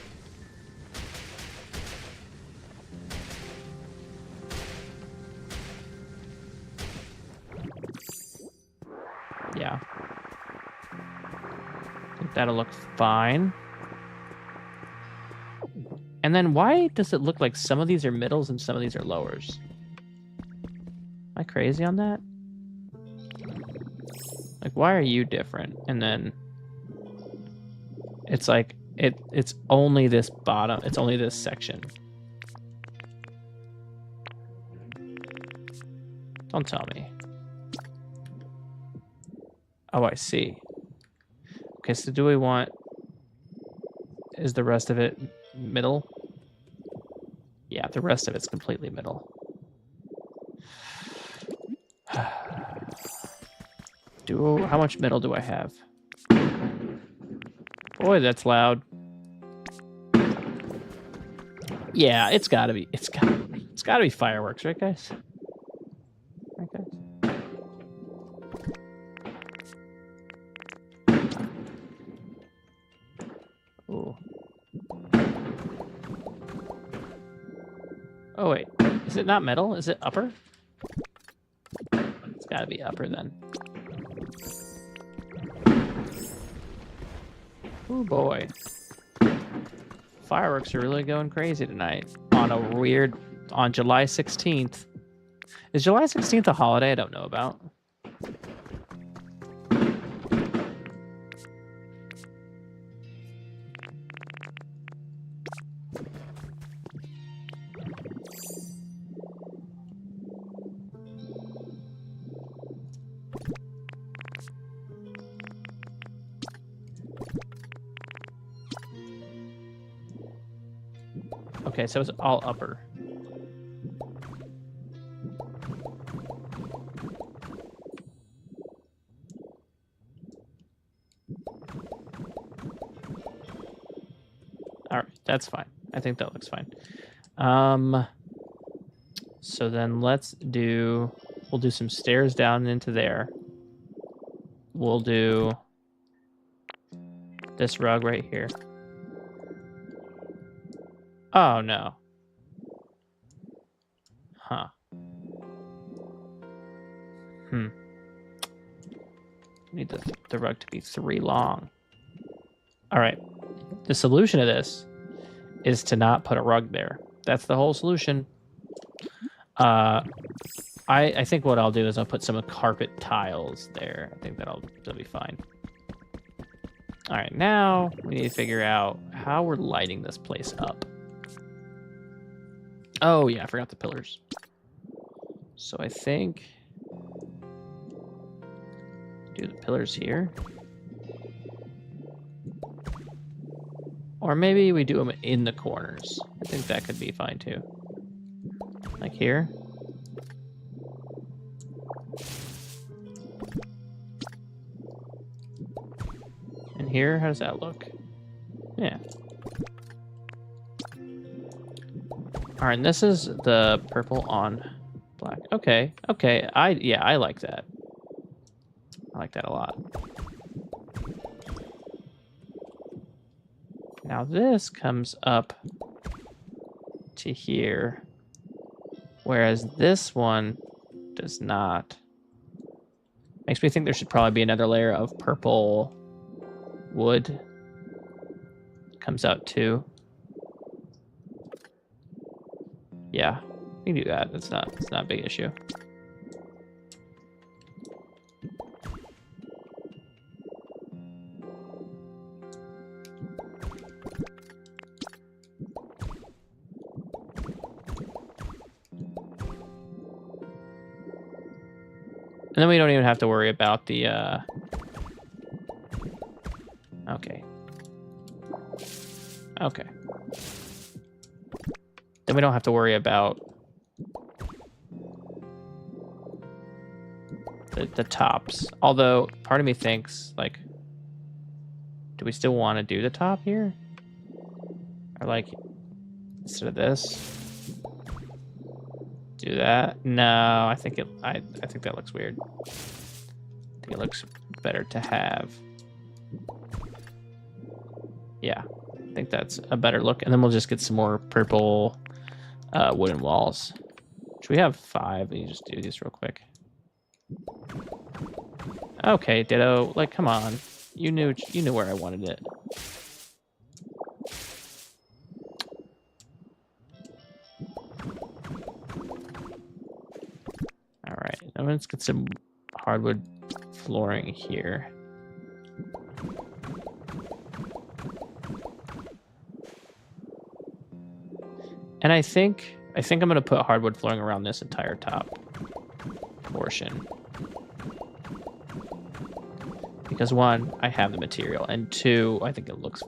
Yeah. I think that'll look fine. And then why does it look like some of these are middles and some of these are lowers? Am I crazy on that? Like, why are you different? And then it's like it's only this bottom, it's only this section. Don't tell me. Oh, I see. Okay, so do we want, is the rest of it middle? Yeah, the rest of it's completely middle. How much middle do I have? Boy, that's loud. Yeah, it's gotta be fireworks, right, guys? Right, guys? Ooh. Oh wait, is it not middle? Is it upper? It's gotta be upper then. Oh boy. Fireworks are really going crazy tonight on July 16th. Is July 16th a holiday I don't know about? Okay, so it's all upper. All right, that's fine. I think that looks fine. So then we'll do some stairs down into there. We'll do this rug right here. Oh, no. Huh. Need the rug to be 3 long. All right. The solution to this is to not put a rug there. That's the whole solution. I think what I'll do is I'll put some carpet tiles there. I think that'll be fine. All right, now we need to figure out how we're lighting this place up. Oh yeah, I forgot the pillars. So I think do the pillars here. Or maybe we do them in the corners. I think that could be fine too. Like here. And here, how does that look? Yeah. All right, and this is the purple on black. Okay, okay. I like that. I like that a lot. Now this comes up to here, whereas this one does not. Makes me think there should probably be another layer of purple wood. Comes out too. Yeah, we can do that. It's not a big issue. And then we don't even have to worry about the, okay. Okay. Then we don't have to worry about the tops. Although part of me thinks, like, do we still want to do the top here? Or like, instead of this, do that? No, I think I think that looks weird. I think it looks better to have. Yeah, I think that's a better look. And then we'll just get some more purple wooden walls. Should we have 5? Let me just do these real quick. Okay, Ditto. Like, come on. You knew where I wanted it. All right. Now let's get some hardwood flooring here. And I think I'm gonna put hardwood flooring around this entire top portion. Because 1, I have the material, and 2, I think it looks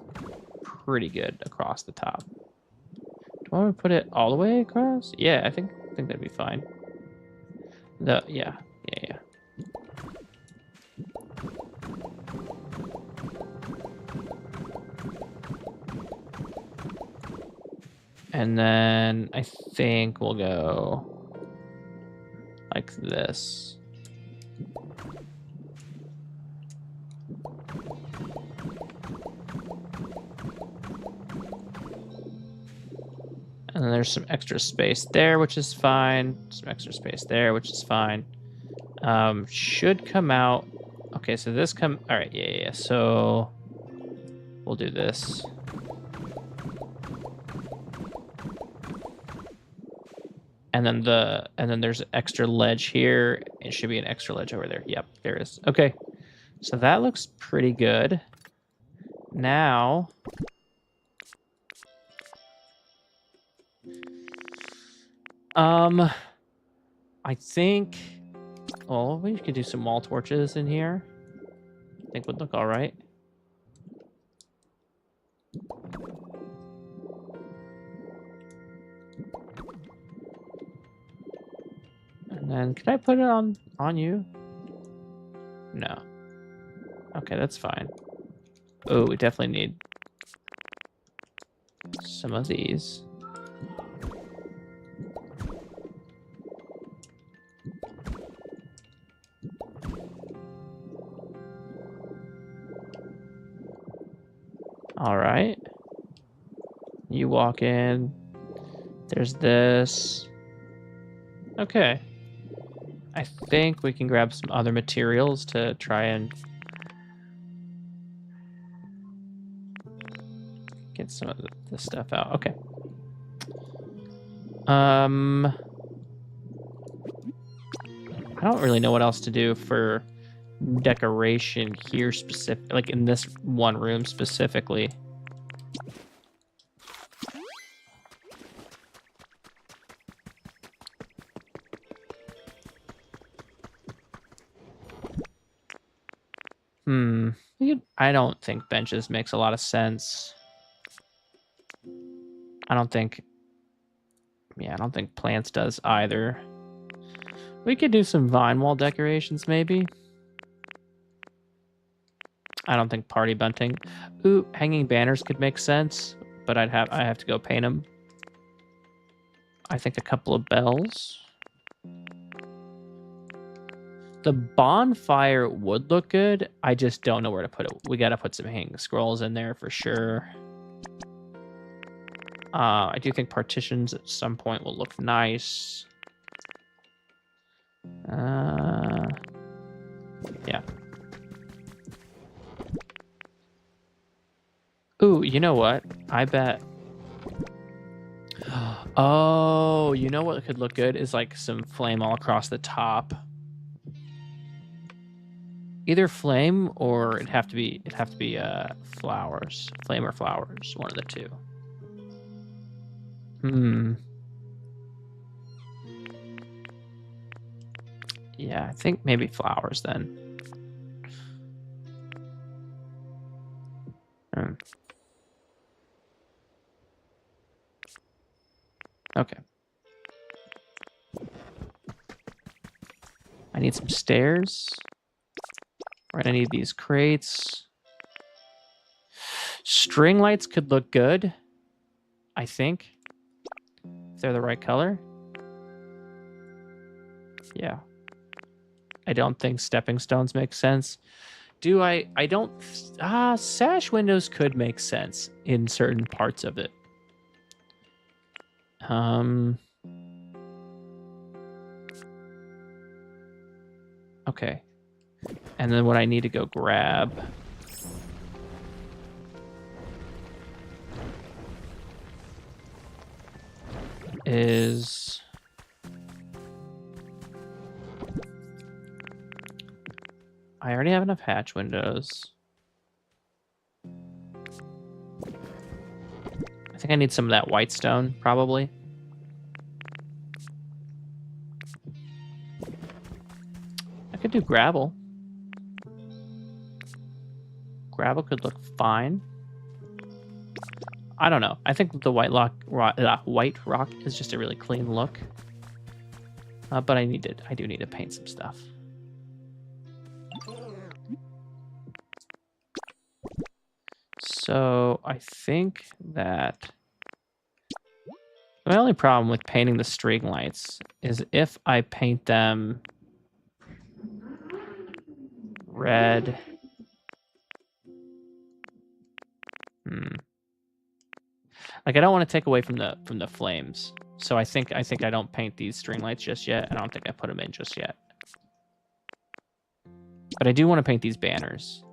pretty good across the top. Do I want to put it all the way across? Yeah, I think that'd be fine. Yeah. And then I think we'll go like this. And then there's some extra space there, which is fine. Some extra space there, which is fine. Should come out. Okay, so this all right, yeah. So we'll do this. And then there's an extra ledge here. It should be an extra ledge over there. Yep, there is. Okay. So that looks pretty good. Now I think we could do some wall torches in here. I think would look all right. And then can I put it on you? No. Okay, that's fine. Oh, we definitely need some of these. All right. You walk in. There's this. Okay. I think we can grab some other materials to try and get some of this stuff out. Okay. I don't really know what else to do for decoration here like in this one room specifically. I don't think benches makes a lot of sense. I don't think plants does either. We could do some vine wall decorations maybe. I don't think party bunting. Ooh, hanging banners could make sense, but I have to go paint them. I think a couple of bells. The bonfire would look good. I just don't know where to put it. We got to put some hanging scrolls in there for sure. I do think partitions at some point will look nice. Yeah. Ooh, you know what? I bet. Oh, you know what could look good is like some flame all across the top. Either flame or it'd have to be flowers. Flame or flowers, one of the two. Yeah, I think maybe flowers then. Okay. I need some stairs. We're gonna need these crates. String lights could look good, I think, if they're the right color. Yeah. I don't think stepping stones make sense. I don't... sash windows could make sense in certain parts of it. Okay. And then what I need to go grab is... I already have enough hatch windows. I think I need some of that white stone, probably. I could do gravel. Gravel could look fine. I don't know. I think the white rock is just a really clean look. But I do need to paint some stuff. So I think that my only problem with painting the string lights is if I paint them red. Like, I don't want to take away from the flames. So I think I don't paint these string lights just yet. I don't think I put them in just yet. But I do want to paint these banners.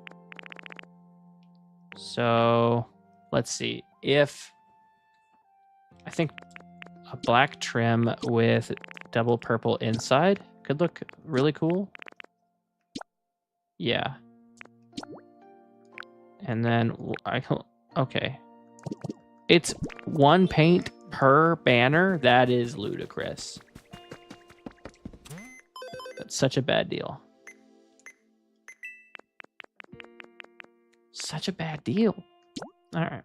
So let's see. If I think a black trim with double purple inside could look really cool. Yeah. And then okay. It's one paint per banner. That is ludicrous. That's such a bad deal. Such a bad deal. All right.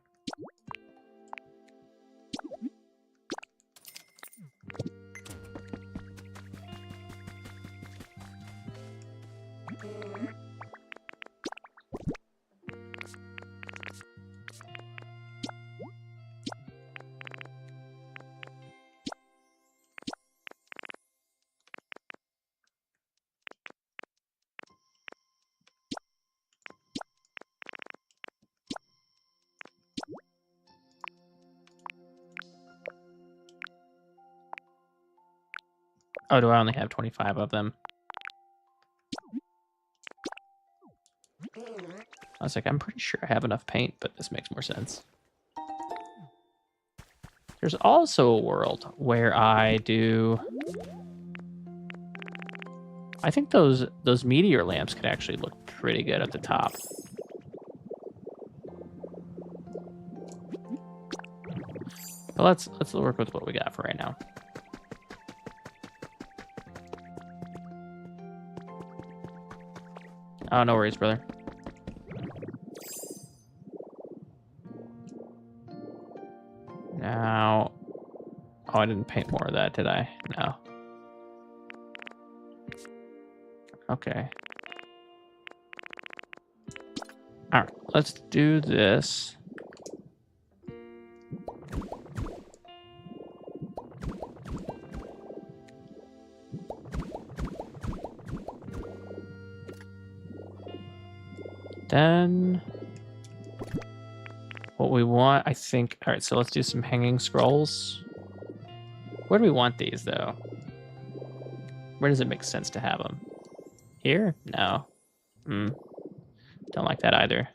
Oh, do I only have 25 of them? I was like, I'm pretty sure I have enough paint, but this makes more sense. There's also a world where I do... I think those meteor lamps could actually look pretty good at the top. But let's work with what we got for right now. Oh, no worries, brother. Now... Oh, I didn't paint more of that, did I? No. Okay. Alright, let's do this. Then what we want, I think... All right, so let's do some hanging scrolls. Where do we want these, though? Where does it make sense to have them? Here? No. Don't like that either.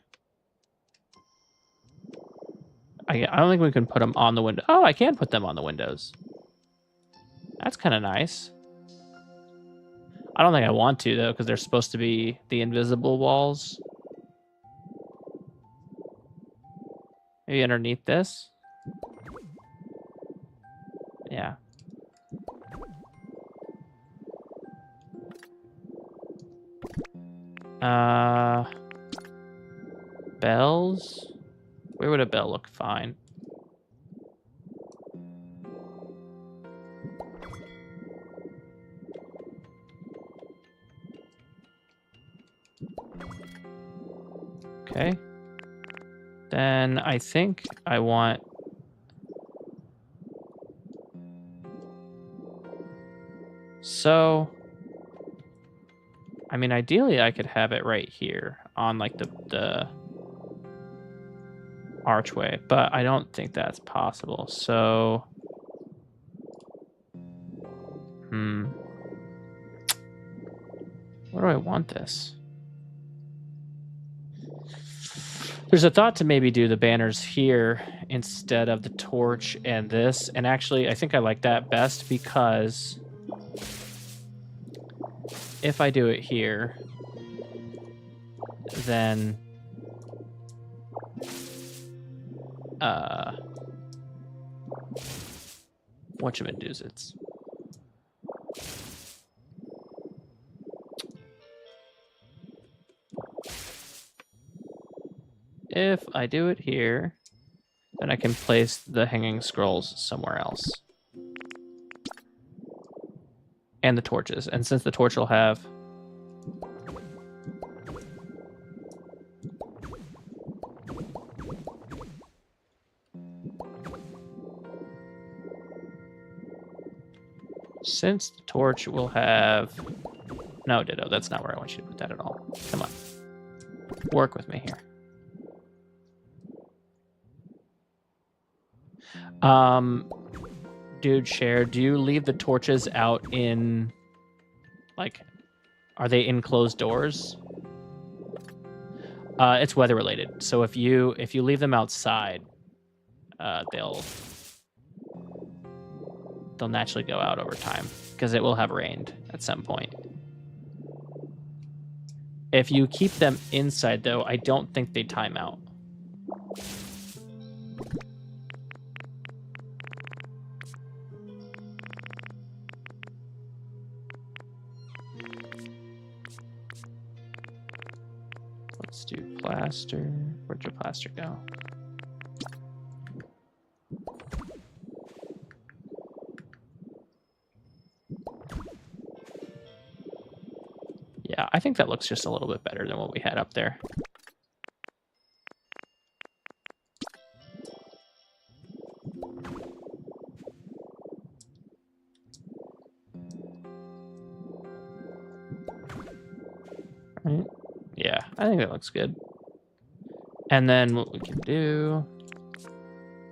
I don't think we can put them on the window. Oh, I can put them on the windows. That's kind of nice. I don't think I want to, though, because they're supposed to be the invisible walls. Maybe underneath this? Yeah. Bells? Where would a bell look fine? Okay. Then I think I want... So, I mean, ideally I could have it right here on like the archway, but I don't think that's possible. So, where do I want this? There's a thought to maybe do the banners here instead of the torch and this. And actually, I think I like that best because if I do it here, then whatchamadoozits. If I do it here, then I can place the hanging scrolls somewhere else. And the torches. And since the torch will have... Since the torch will have... No, Ditto, that's not where I want you to put that at all. Come on. Work with me here. Dude, Share, do you leave the torches out in, like, are they in closed doors? It's weather related. So if you leave them outside, they'll naturally go out over time because it will have rained at some point. If you keep them inside, though, I don't think they time out. Let's do plaster. Where'd your plaster go? Yeah, I think that looks just a little bit better than what we had up there. Right. Yeah, I think that looks good. And then what we can do,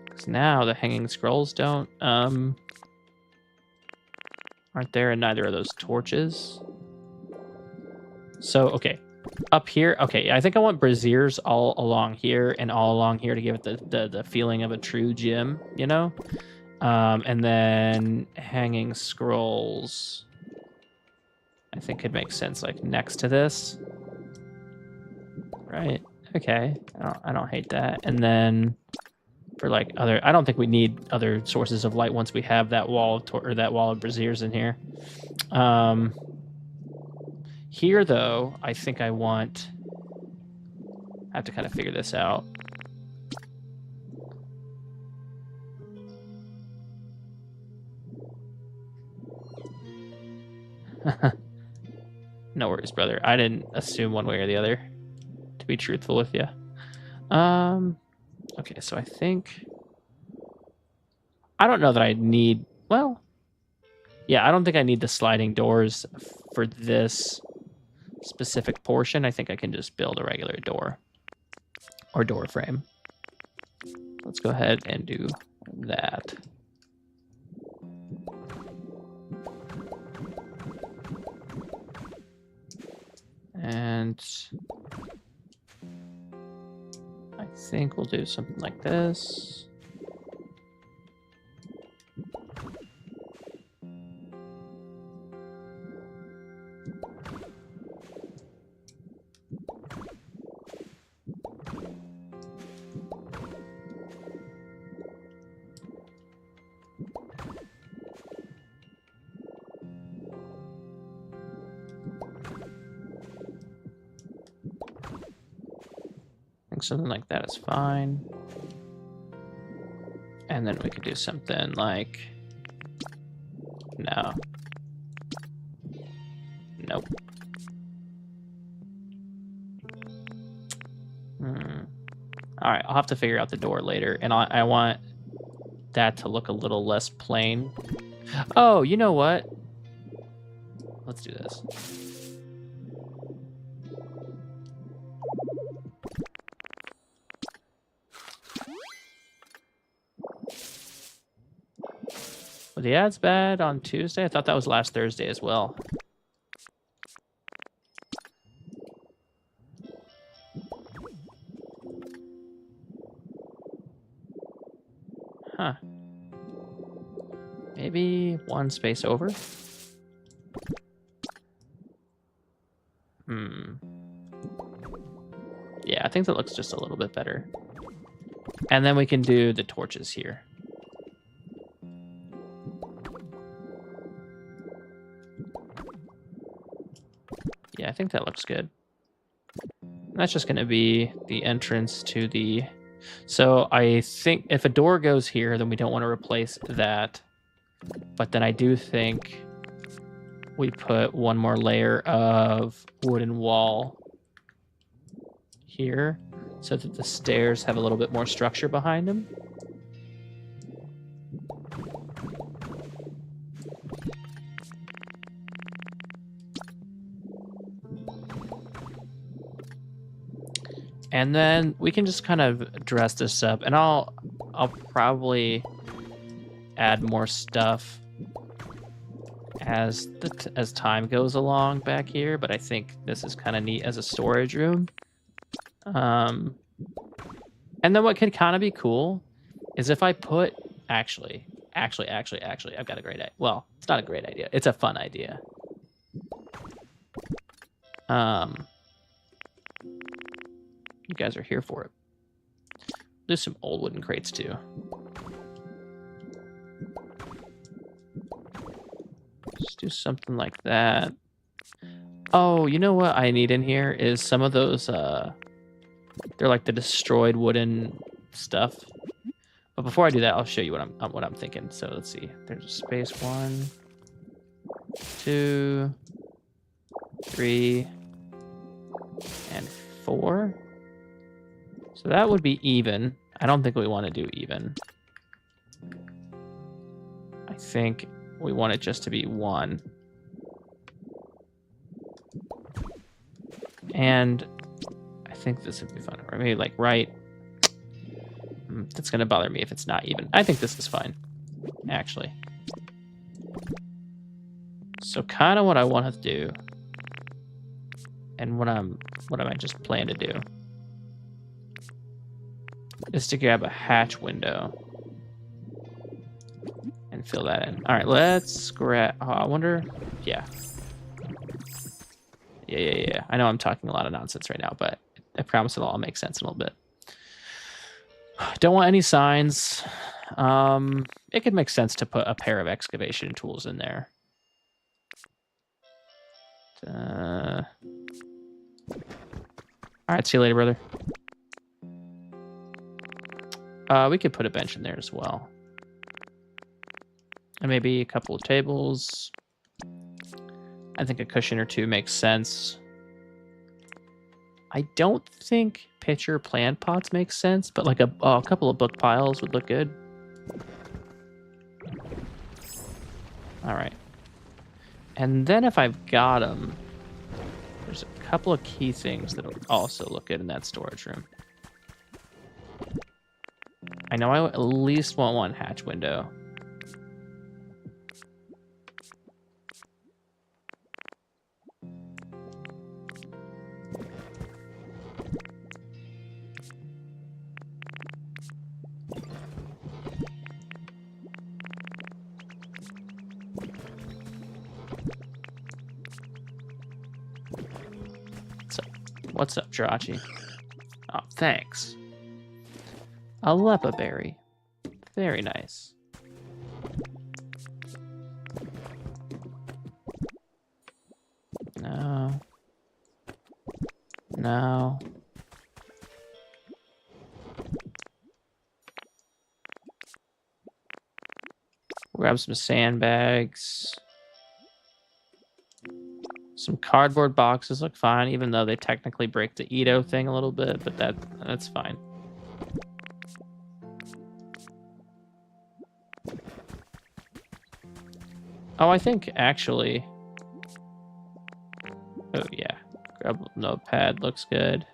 because now the hanging scrolls don't aren't there, and neither are those torches. So okay, up here, okay, I think I want braziers all along here and all along here to give it the feeling of a true gym, you know. And then hanging scrolls, I think could make sense like next to this. Right. Okay. I don't hate that. And then for like other, I don't think we need other sources of light once we have that wall of braziers in here. Here though, I think I have to kind of figure this out. No worries, brother. I didn't assume one way or the other, to be truthful with you. Okay, so I think... I don't know that I need... Well, yeah, I don't think I need the sliding doors for this specific portion. I think I can just build a regular door or door frame. Let's go ahead and do that. And I think we'll do something like this. Something like that is fine. And then we could do something like... No. Nope. All right, I'll have to figure out the door later, and I want that to look a little less plain. Oh, you know what? Let's do this. Were the ads bad on Tuesday? I thought that was last Thursday as well. Huh. Maybe one space over? Yeah, I think that looks just a little bit better. And then we can do the torches here. Yeah, I think that looks good. That's just going to be the entrance to the... So I think if a door goes here, then we don't want to replace that. But then I do think we put one more layer of wooden wall here so that the stairs have a little bit more structure behind them. And then we can just kind of dress this up, and I'll probably add more stuff as time goes along back here, but I think this is kind of neat as a storage room. And then what could kind of be cool is if I put actually I've got a great idea. Well, it's not a great idea. It's a fun idea. You guys are here for it. There's some old wooden crates too. Just do something like that. Oh, you know what I need in here is some of those, they're like the destroyed wooden stuff. But before I do that, I'll show you what I'm thinking. So let's see. There's a space 1, 2, 3, and 4. So that would be even. I don't think we want to do even. I think we want it just to be 1. And I think this would be fun. Or maybe like right. That's going to bother me if it's not even. I think this is fine, actually. So kind of what I want to do, and what I just plan to do, is to grab a hatch window and fill that in. All right, let's grab. Oh, I wonder. Yeah. I know I'm talking a lot of nonsense right now, but I promise it'll all make sense in a little bit. Don't want any signs. It could make sense to put a pair of excavation tools in there. All right, see you later, brother. We could put a bench in there as well. And maybe a couple of tables. I think a cushion or two makes sense. I don't think pitcher plant pots make sense, but like a couple of book piles would look good. All right. And then if I've got them, there's a couple of key things that would also look good in that storage room. I know I at least want one hatch window. What's up, Jirachi? Oh, thanks. A lepa berry. Very nice. No. No. Grab some sandbags. Some cardboard boxes look fine, even though they technically break the Edo thing a little bit, but that's fine. Oh, I think actually. Oh yeah, grab notepad looks good.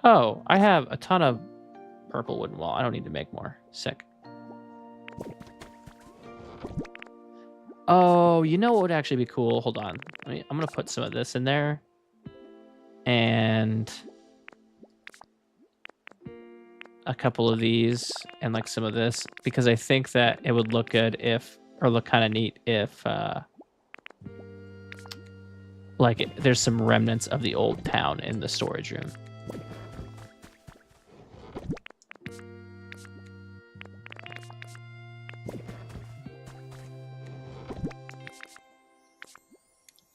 Oh, I have a ton of purple wooden wall. I don't need to make more. Sick. Oh, you know what would actually be cool? Hold on. I'm going to put some of this in there. And a couple of these and like some of this. Because I think that it would look good if, or look kind of neat if, like there's some remnants of the old town in the storage room.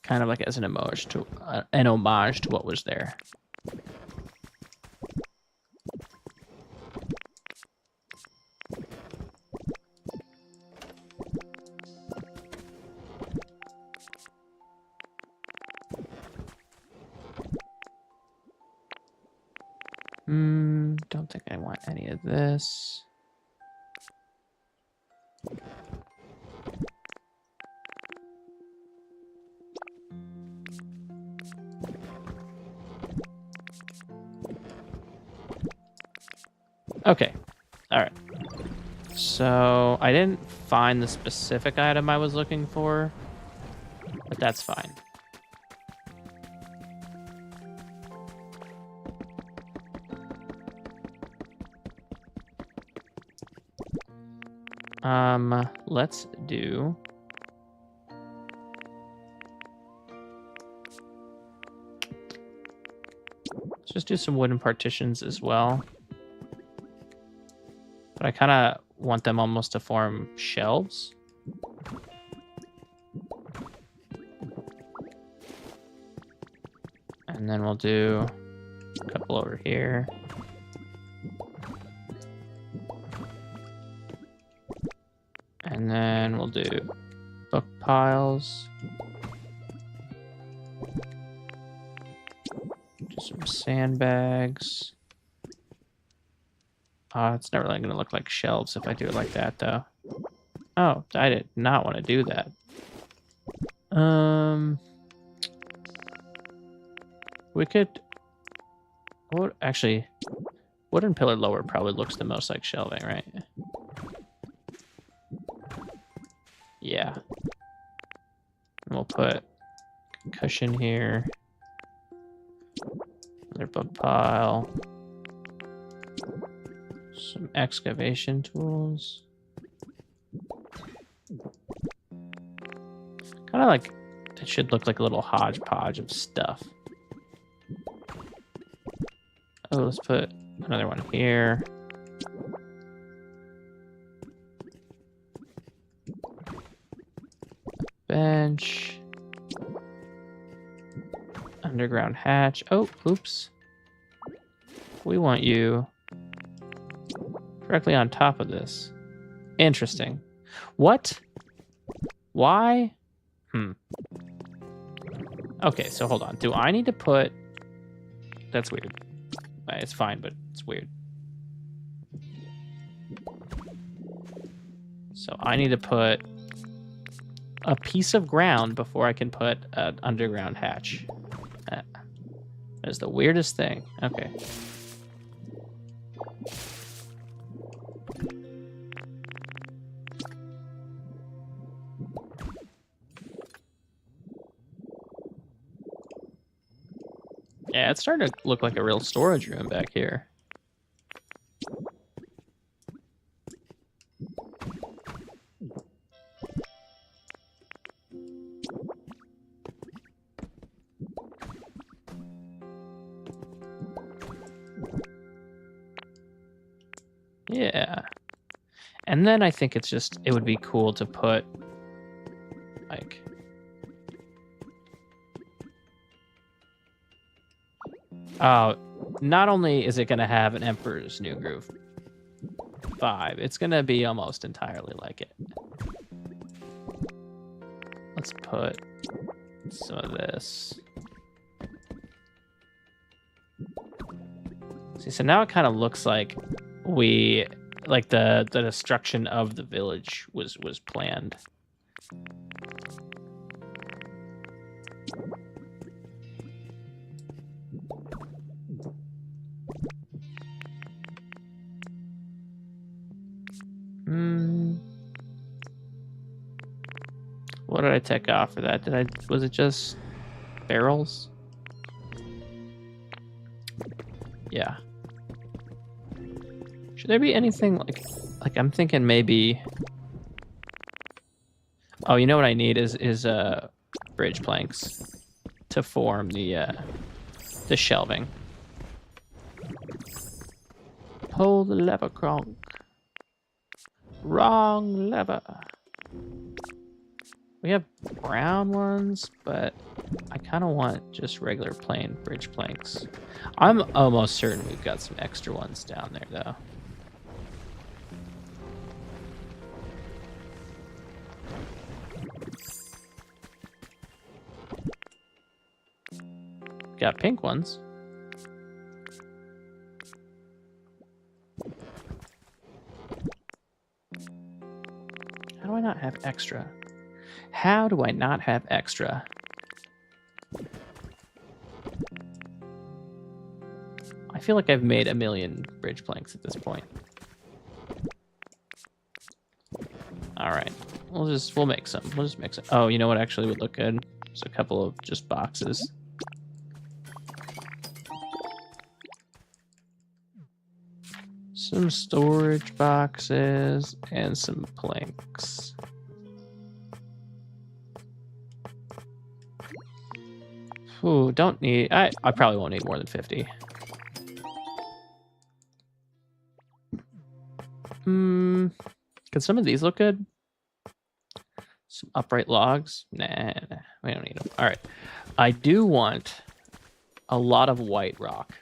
Kind of like as an homage to what was there. Don't think I want any of this. Okay. All right. So I didn't find the specific item I was looking for, but that's fine. Let's do... Let's just do some wooden partitions as well. But I kind of want them almost to form shelves. And then we'll do a couple over here. And then we'll do book piles. Do some sandbags. It's not really going to look like shelves if I do it like that, though. Oh, I did not want to do that. We could... Actually, wooden pillar lower probably looks the most like shelving, right? Yeah. And we'll put a cushion here. Another book pile. Some excavation tools. Kind of like, it should look like a little hodgepodge of stuff. Oh, let's put another one here. Bench. Underground hatch. Oh, oops. We want you directly on top of this. Interesting. What? Why? Okay, so hold on. Do I need to put... That's weird. It's fine, but it's weird. So I need to put a piece of ground before I can put an underground hatch. That is the weirdest thing. Okay. Yeah, it's starting to look like a real storage room back here. Yeah. And then I think it's just, it would be cool to put, like... not only is it going to have an Emperor's New Groove vibe, it's going to be almost entirely like it. Let's put some of this. See, so now it kind of looks like the destruction of the village was planned. What did I take off for that? Was it just barrels? Yeah. Should there be anything like I'm thinking maybe? Oh, you know what I need is bridge planks to form the shelving. Pull the lever, Kronk. Wrong lever. We have brown ones, but I kind of want just regular plain bridge planks. I'm almost certain we've got some extra ones down there, though. Got pink ones. How do I not have extra? How do I not have extra? I feel like I've made a million bridge planks at this point. All right, we'll make some. We'll just make some. Oh, you know what actually would look good? Just a couple of just boxes. Some storage boxes and some planks. Ooh, don't need... I probably won't need more than 50. Could some of these look good? Some upright logs? Nah, we don't need them. All right. I do want a lot of white rock.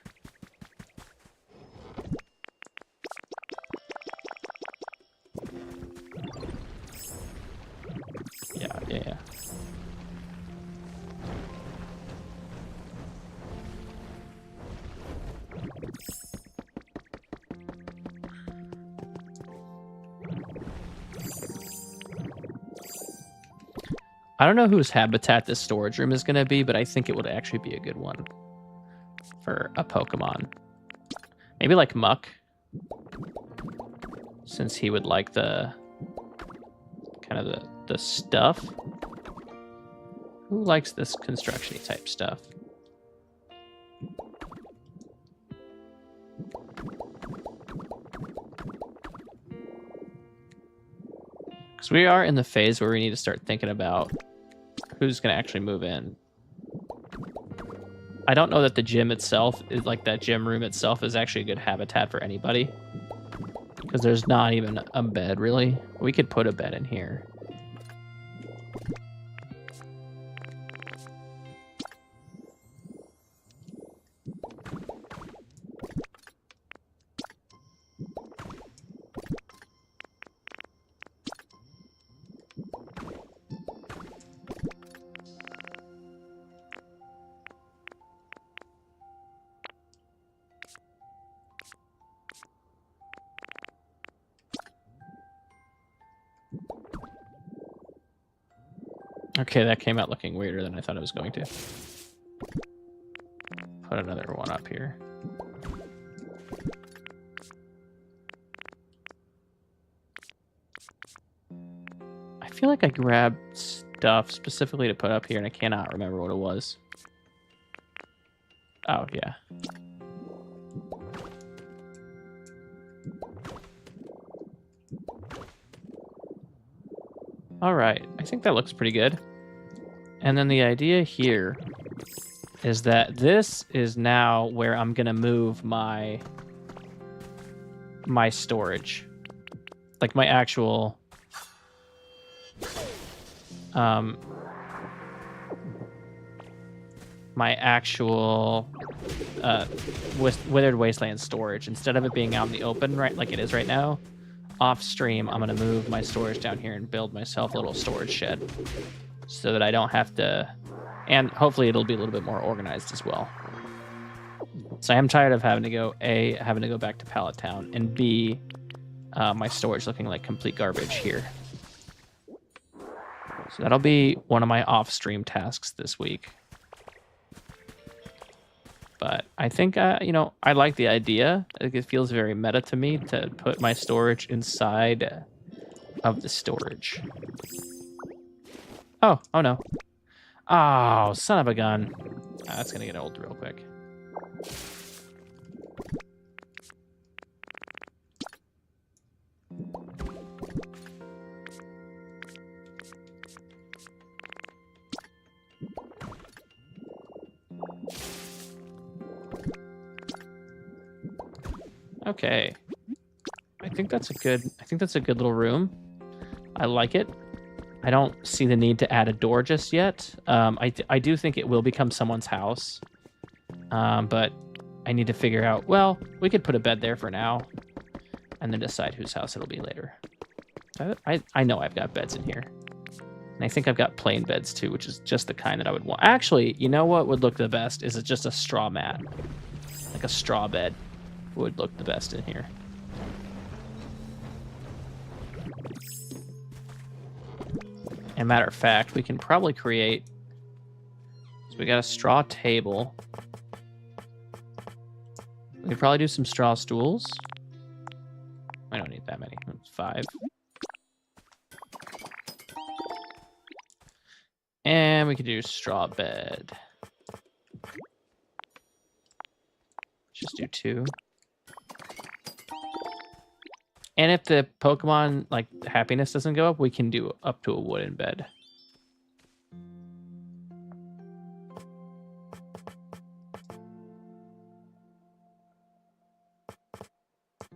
Yeah. I don't know whose habitat this storage room is going to be, but I think it would actually be a good one for a Pokemon. Maybe like Muck, since he would like the kind of the stuff. Who likes this construction-y type stuff? Because we are in the phase where we need to start thinking about who's going to actually move in. I don't know that the gym itself is like that gym room itself is actually a good habitat for anybody. Because there's not even a bed, really. We could put a bed in here. Okay, that came out looking weirder than I thought it was going to. Put another one up here. I feel like I grabbed stuff specifically to put up here and I cannot remember what it was. Oh, yeah. All right, I think that looks pretty good. And then the idea here is that this is now where I'm gonna move my storage, like my actual withered wasteland storage. Instead of it being out in the open, right, like it is right now, off stream, I'm gonna move my storage down here and build myself a little storage shed so that I don't have to, and hopefully it'll be a little bit more organized as well. So I am tired of having to go having to go back to Pallet Town, and B, my storage looking like complete garbage here. So that'll be one of my off-stream tasks this week. But I think, you know, I like the idea. I think it feels very meta to me to put my storage inside of the storage. Oh no. Oh, son of a gun. That's going to get old real quick. Okay. I think that's a good little room. I like it. I don't see the need to add a door just yet. I do think it will become someone's house. But I need to figure out, well, we could put a bed there for now and then decide whose house it'll be later. I know I've got beds in here. And I think I've got plain beds too, which is just the kind that I would want. Actually, you know what would look the best is just a straw mat. Like a straw bed would look the best in here. And matter of fact, we can probably create... So we got a straw table. We could probably do some straw stools. I don't need that many. It's 5. And we could do straw bed. Just do 2. And if the Pokemon, like, happiness doesn't go up, we can do up to a wooden bed.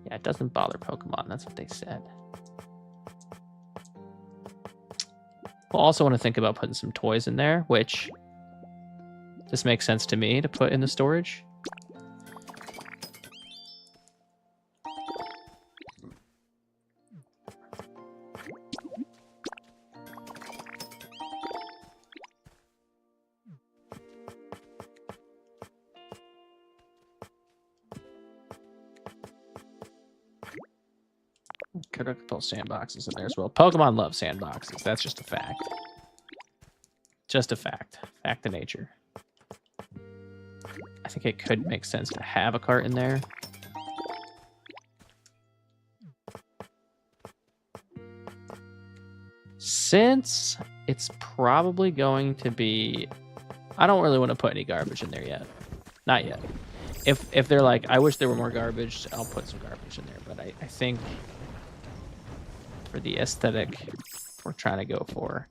Yeah, it doesn't bother Pokemon. That's what they said. We'll also want to think about putting some toys in there, which this makes sense to me to put in the storage. Could have put sandboxes in there as well. Pokemon love sandboxes. That's just a fact. Just a fact. Fact of nature. I think it could make sense to have a cart in there. Since it's probably going to be... I don't really want to put any garbage in there yet. Not yet. If they're like, I wish there were more garbage, I'll put some garbage in there. But I think... for the aesthetic we're trying to go for.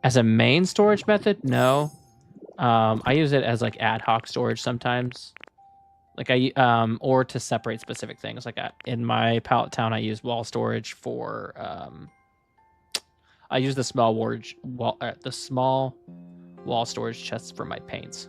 As a main storage method, no. I use it as like ad hoc storage sometimes. Like or to separate specific things. Like in my pallet town, I use wall storage for. I use the small wall storage chests for my paints.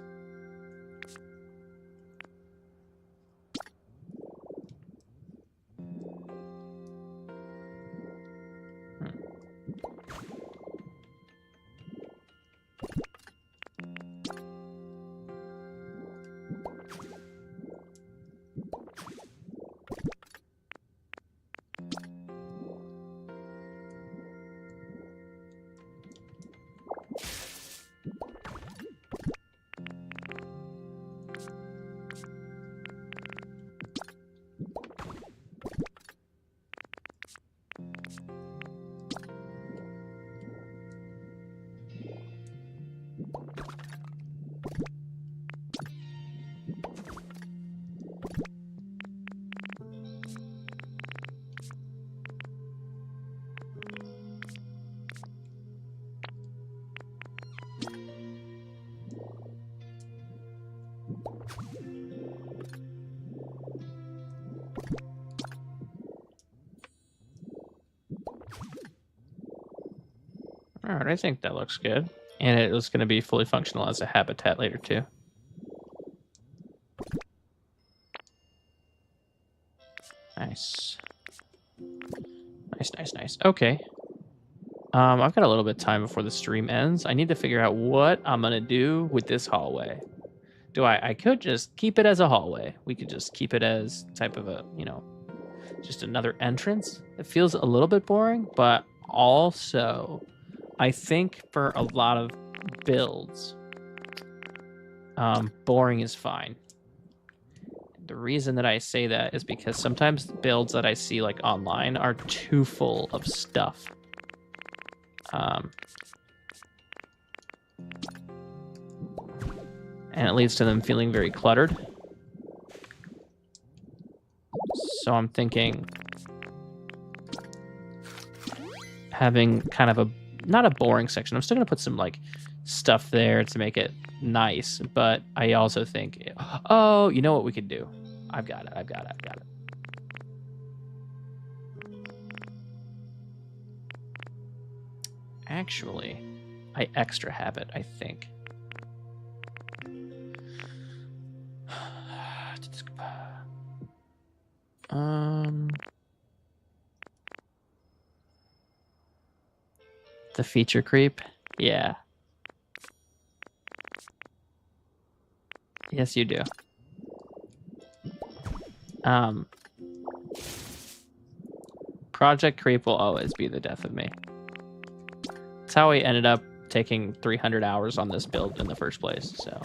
All right, I think that looks good. And it was going to be fully functional as a habitat later, too. Nice. Nice, nice, nice. Okay. I've got a little bit of time before the stream ends. I need to figure out what I'm gonna do with this hallway. I could just keep it as a hallway. We could just keep it as type of a, just another entrance. It feels a little bit boring, but also I think for a lot of builds, boring is fine. The reason that I say that is because sometimes builds that I see like online are too full of stuff. And it leads to them feeling very cluttered. So I'm thinking having kind of not a boring section. I'm still going to put some like stuff there to make it nice, but I also think, oh, you know what we could do? I've got it. Actually, I extra have it, I think. The feature creep? Yeah. Yes, you do. Project creep will always be the death of me. That's how we ended up taking 300 hours on this build in the first place, so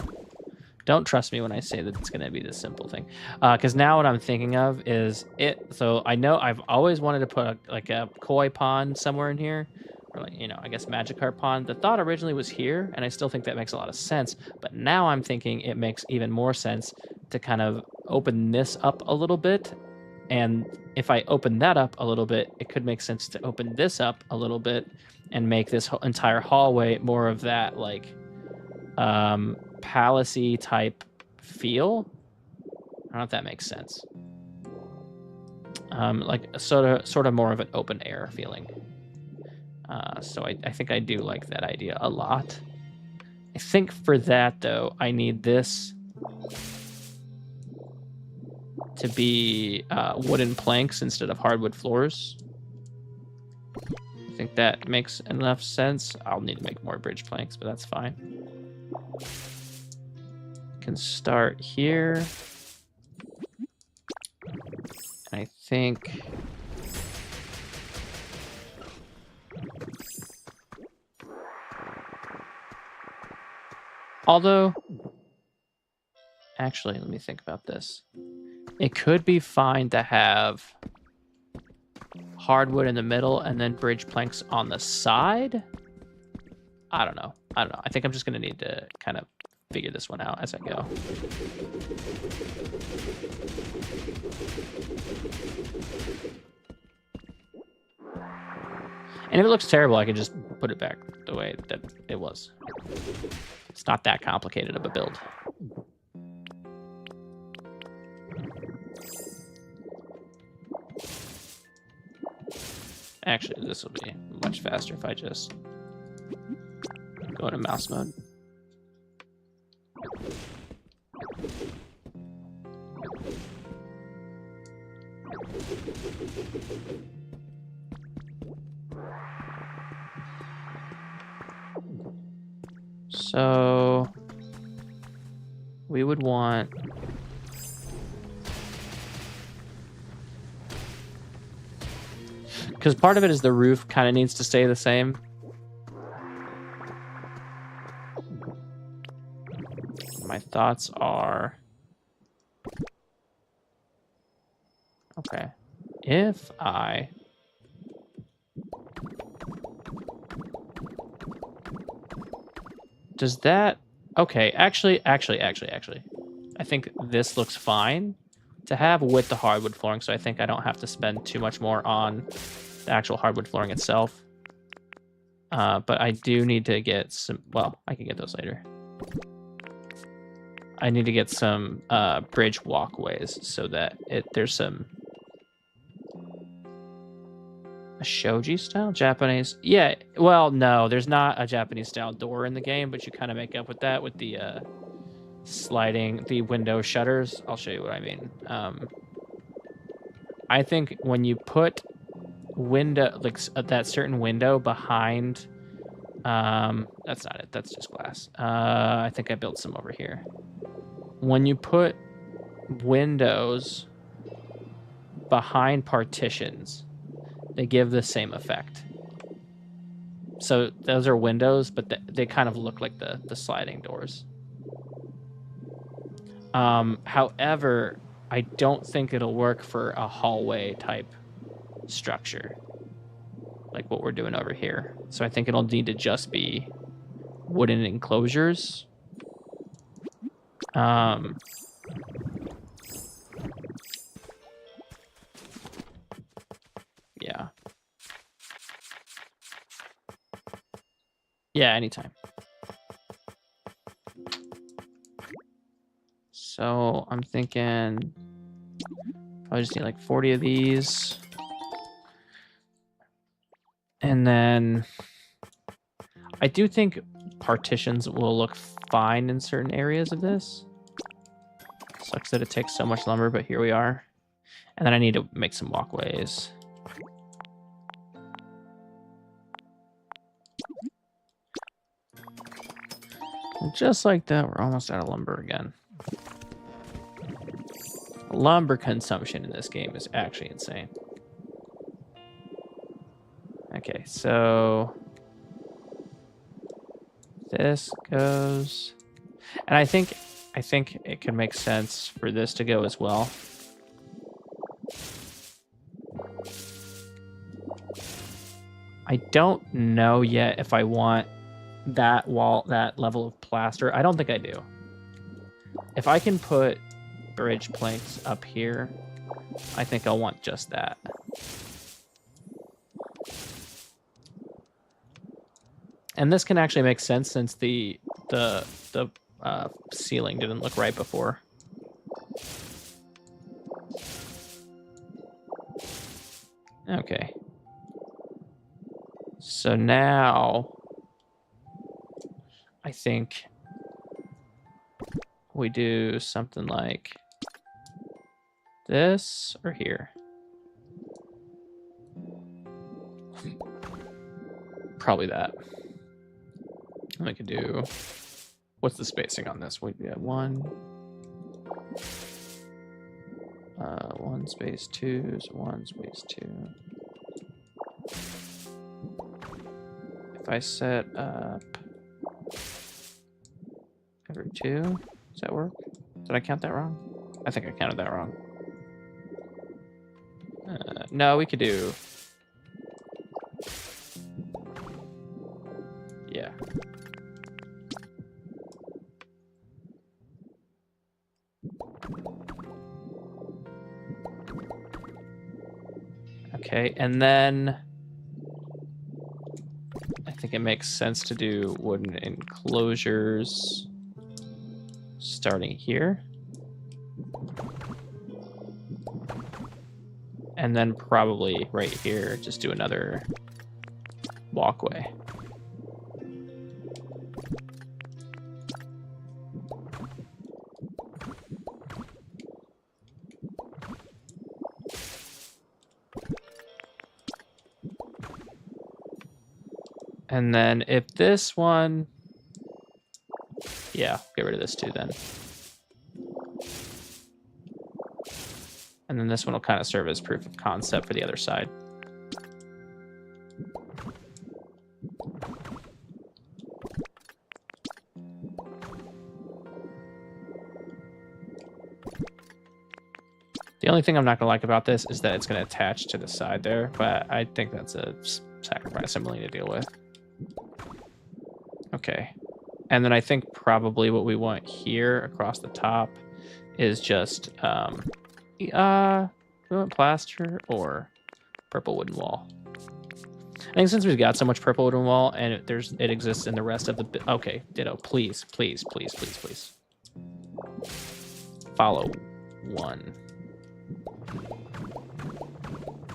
don't trust me when I say that it's going to be this simple thing. Because now what I'm thinking of is so I know I've always wanted to put a koi pond somewhere in here, or like, I guess Magikarp pond. The thought originally was here, and I still think that makes a lot of sense, but now I'm thinking it makes even more sense to kind of open this up a little bit, and if I open that up a little bit, it could make sense to open this up a little bit and make this entire hallway more of that like palacey type feel. I don't know if that makes sense. Like sort of more of an open air feeling. So I think I do like that idea a lot. I think for that though, I need this to be wooden planks instead of hardwood floors. I think that makes enough sense. I'll need to make more bridge planks, but that's fine. Can start here. I think although actually let me think about this. It could be fine to have hardwood in the middle and then bridge planks on the side. I don't know. I think I'm just going to need to kind of figure this one out as I go. And if it looks terrible, I can just put it back the way that it was. It's not that complicated of a build. Actually, this will be much faster if I just go into mouse mode. So we would want because part of it is the roof kind of needs to stay the same. My thoughts are okay. If I does that okay, actually I think this looks fine to have with the hardwood flooring, so I think I don't have to spend too much more on the actual hardwood flooring itself. But I do need to get some, well, I can get those later. I need to get some bridge walkways so that there's some a shoji style Japanese. Yeah, well, no, there's not a Japanese style door in the game, but you kind of make up with that with the sliding the window shutters. I'll show you what I mean. I think when you put window, like that certain window behind. That's not it. That's just glass. I think I built some over here. When you put windows behind partitions, they give the same effect. So those are windows, but they kind of look like the sliding doors. However, I don't think it'll work for a hallway type structure like what we're doing over here. So I think it'll need to just be wooden enclosures. Yeah. Yeah, anytime. So I'm thinking I just need like 40 of these. And then I do think partitions will look fine in certain areas of this. Sucks that it takes so much lumber, but here we are. And then I need to make some walkways. And just like that, we're almost out of lumber again. Lumber consumption in this game is actually insane. Okay, so this goes, and I think it can make sense for this to go as well. I don't know yet if I want that level of plaster. I don't think I do. If I can put bridge planks up here, I think I'll want just that. And this can actually make sense since the ceiling didn't look right before. Okay. So now I think we do something like this or here. Probably that. And I could do, what's the spacing on this? We have one space two, so 1 space 2. If I set up every 2, does that work? Did I count that wrong? I think I counted that wrong. No, we could do, yeah. Okay, and then I think it makes sense to do wooden enclosures starting here. And then probably right here, just do another walkway. And then if this one, yeah, get rid of this too then. And then this one will kind of serve as proof of concept for the other side. The only thing I'm not going to like about this is that it's going to attach to the side there, but I think that's a sacrifice I'm willing to deal with. Okay. And then I think probably what we want here across the top is just, we want plaster or purple wooden wall. I think since we've got so much purple wooden wall and it exists in the rest of the, okay, ditto, please, please, please, please, please. Follow 1.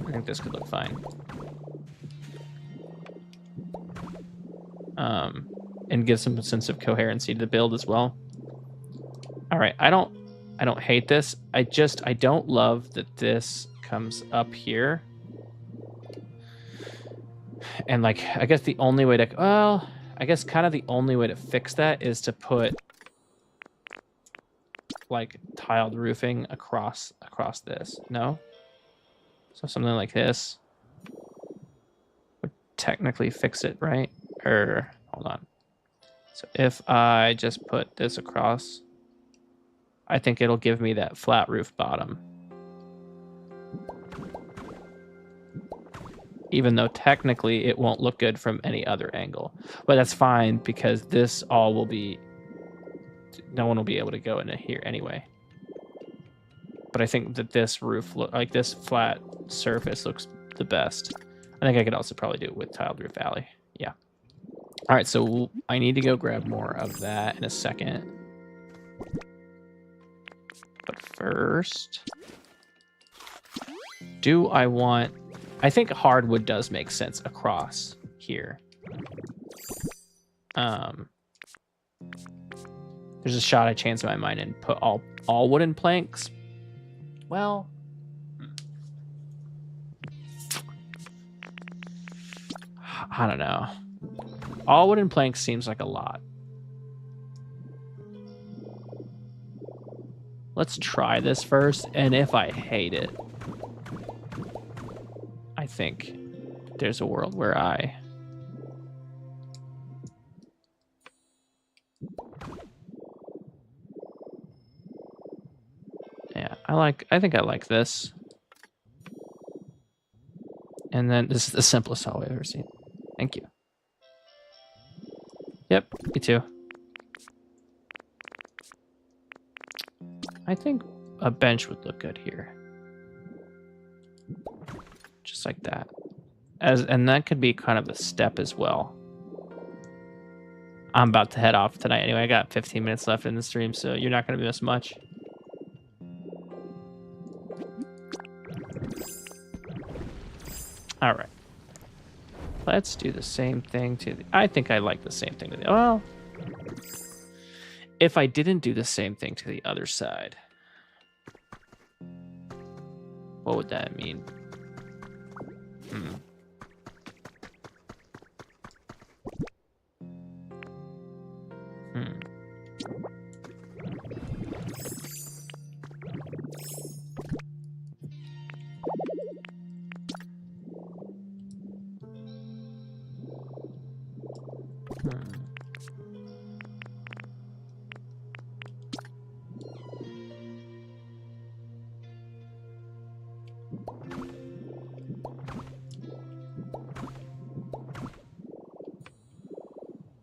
I think this could look fine. And give some sense of coherency to the build as well. All right, I don't hate this. I don't love that this comes up here And like, I guess the only way to, well, I guess kind of the only way to fix that is to put like tiled roofing across this. No? So something like this would technically fix it, right? Or hold on. So if I just put this across, I think it'll give me that flat roof bottom. Even though technically it won't look good from any other angle. But that's fine because this all will be, no one will be able to go into here anyway. But I think that this roof, like this flat surface looks the best. I think I could also probably do it with tiled roof alley. Yeah. All right, so I need to go grab more of that in a second. But first, do I want... I think hardwood does make sense across here. There's a shot I changed my mind and put all wooden planks. Well, I don't know. All wooden planks seems like a lot. Let's try this first, and if I hate it, I think there's a world where I... Yeah, I think I like this. And then this is the simplest hallway I've ever seen. Thank you. Yep, me too. I think a bench would look good here. Just like that. And that could be kind of a step as well. I'm about to head off tonight anyway. I got 15 minutes left in the stream, so you're not going to miss much. All right. Let's do the same thing to the... I think I like the same thing to the... Well, if I didn't do the same thing to the other side, what would that mean?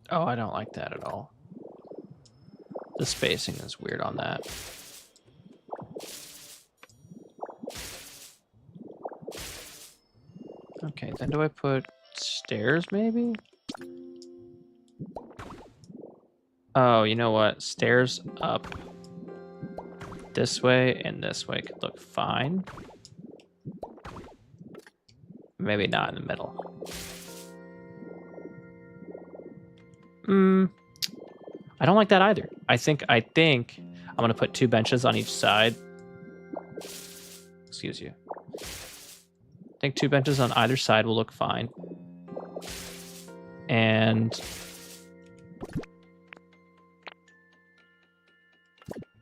Oh, I don't like that at all. The spacing is weird on that. Okay, then do I put stairs maybe? Oh, you know what? Stairs up this way and this way could look fine. Maybe not in the middle. I don't like that either. I think I'm gonna put 2 benches on each side. Excuse you. I think 2 benches on either side will look fine. And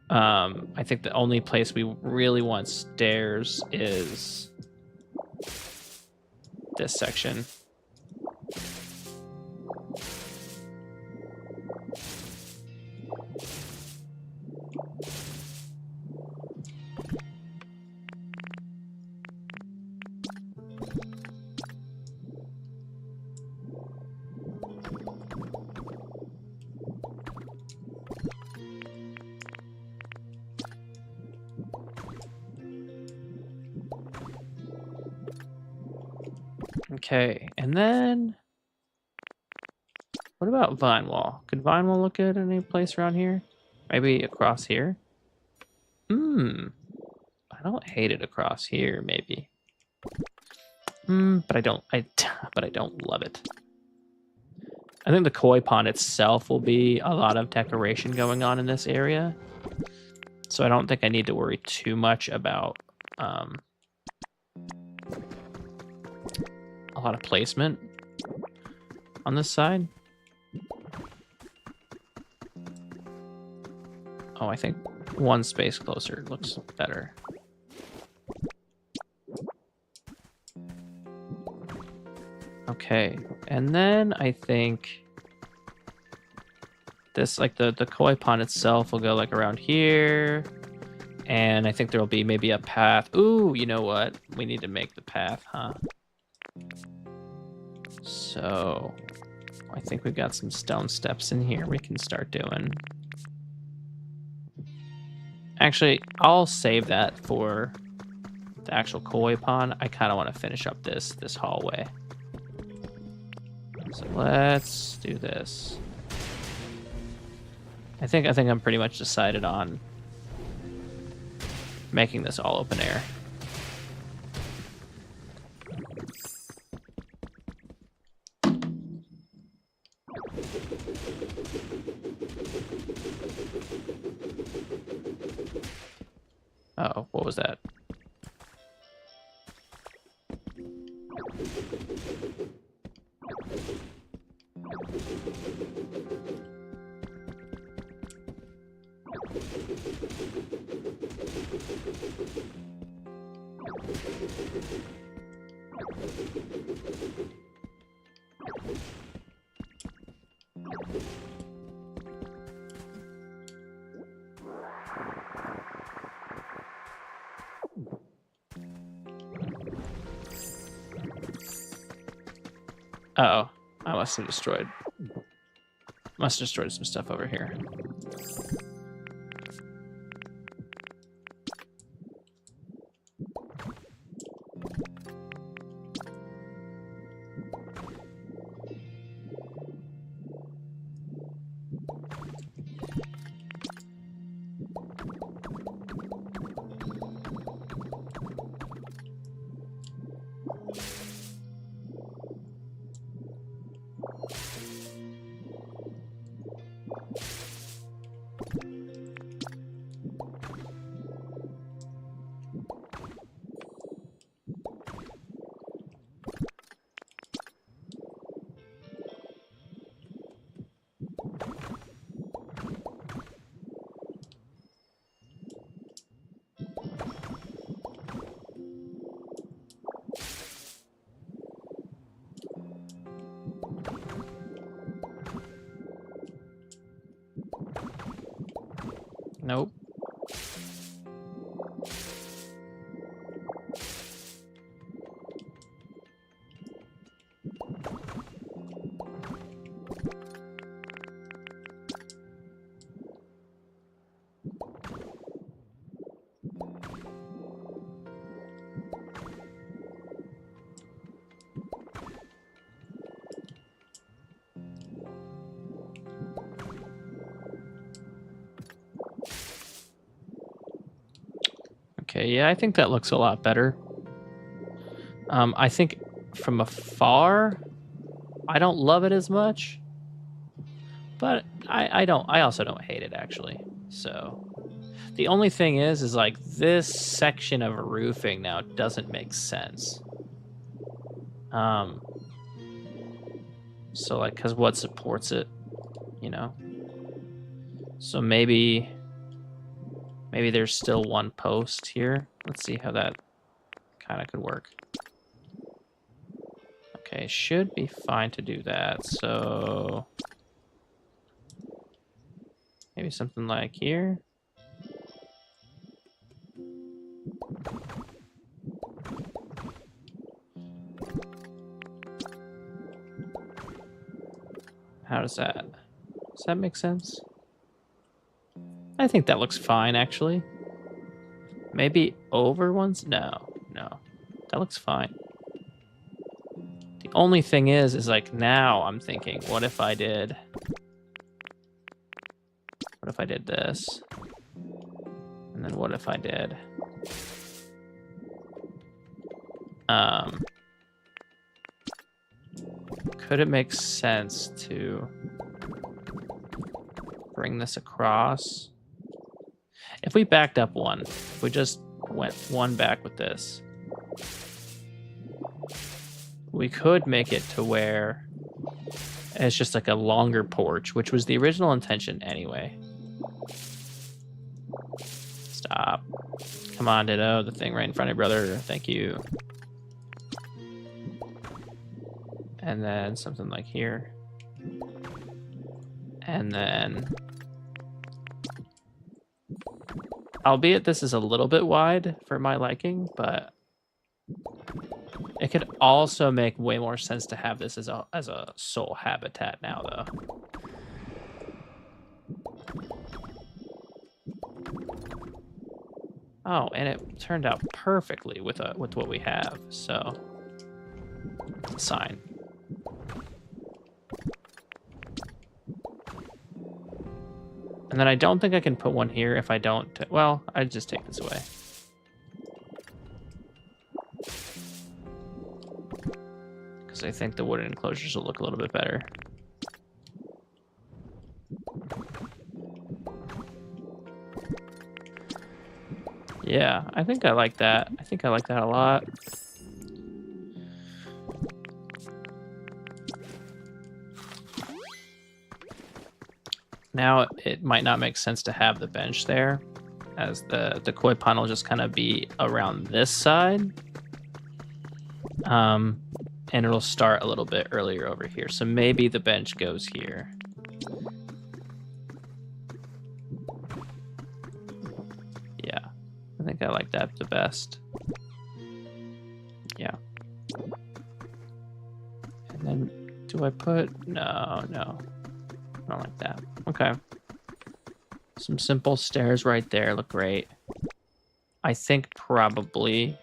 I think the only place we really want stairs is this section. Okay, and then what about vine wall? Could vine wall look good in any place around here? Maybe across here? I don't hate it across here, maybe. But I don't love it. I think the koi pond itself will be a lot of decoration going on in this area. So I don't think I need to worry too much about a lot of placement. on this side. Oh, I think one space closer looks better. Okay, and then I think this, like the koi pond itself will go like around here. And I think there'll be maybe a path. Ooh, you know what? We need to make the path, huh? So I think we've got some stone steps in here we can start doing. Actually, I'll save that for the actual koi pond. I kind of want to finish up this hallway. So let's do this. I think I'm pretty much decided on making this all open air. Uh-oh, what was that? Uh-oh, I must have destroyed some stuff over here. Nope. Okay, yeah, I think that looks a lot better. I think from afar, I don't love it as much, but I also don't hate it actually. So the only thing is like this section of roofing now doesn't make sense. So like, cause what supports it, you know? So maybe there's still one post here. Let's see how that kind of could work. Okay, should be fine to do that. So maybe something like here. How does that make sense? I think that looks fine, actually. Maybe over ones? No. That looks fine. The only thing is like now I'm thinking, what if I did this? And then what if I did could it make sense to bring this across? If we backed up one, if we just went one back with this, we could make it to where And it's just like a longer porch, which was the original intention anyway. Stop. Come on, Ditto. The thing right in front of you, brother. Thank you. And then something like here. And then... albeit this is a little bit wide for my liking, but it could also make way more sense to have this as a sole habitat now, though. Oh, and it turned out perfectly with what we have, so sign. And then I don't think I can put one here if I don't. Well, I'd just take this away. Because I think the wooden enclosures will look a little bit better. Yeah, I think I like that. I think I like that a lot. Now it might not make sense to have the bench there, as the koi pond will just kind of be around this side. And it'll start a little bit earlier over here. So maybe the bench goes here. Yeah, I think I like that the best. Yeah. And then do I put, no. I don't like that. Okay. Some simple stairs right there look great. I think probably...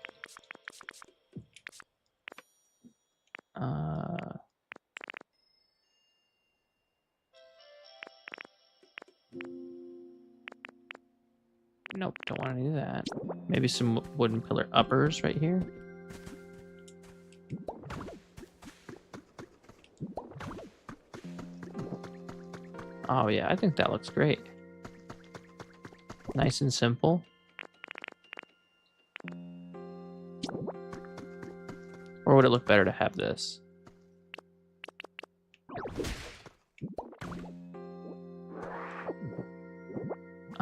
nope, don't want to do that. Maybe some wooden pillar uppers right here. Oh yeah, I think that looks great. Nice and simple. Or would it look better to have this?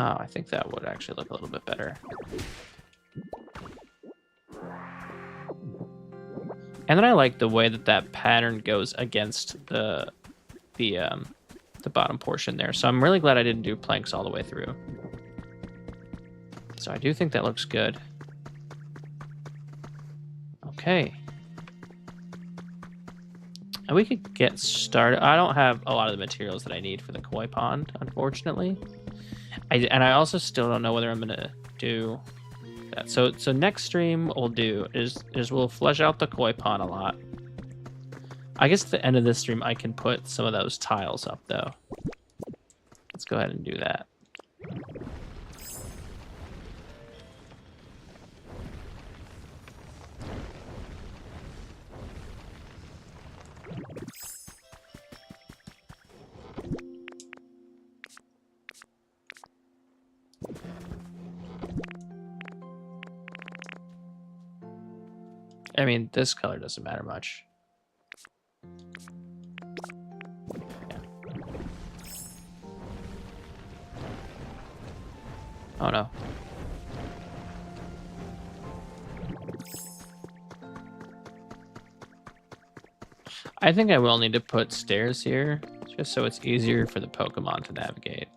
Oh, I think that would actually look a little bit better. And then I like the way that pattern goes against the bottom portion there. So I'm really glad I didn't do planks all the way through. So I do think that looks good. Okay. And we could get started. I don't have a lot of the materials that I need for the koi pond, unfortunately. And I also still don't know whether I'm gonna do that. So next stream we'll do is we'll flesh out the koi pond a lot. I guess at the end of this stream I can put some of those tiles up though. Let's go ahead and do that. I mean, this color doesn't matter much. Yeah. Oh no. I think I will need to put stairs here, just so it's easier for the Pokemon to navigate.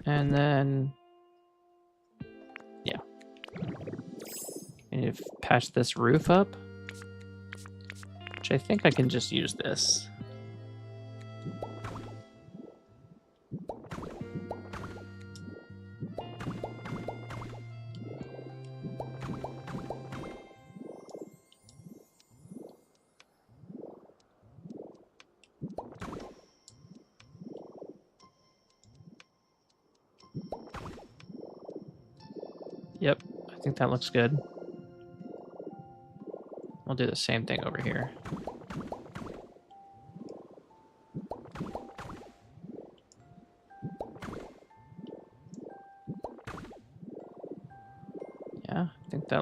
And then, yeah. And if patch this roof up, which I think I can just use this. Yep, I think that looks good. We'll do the same thing over here.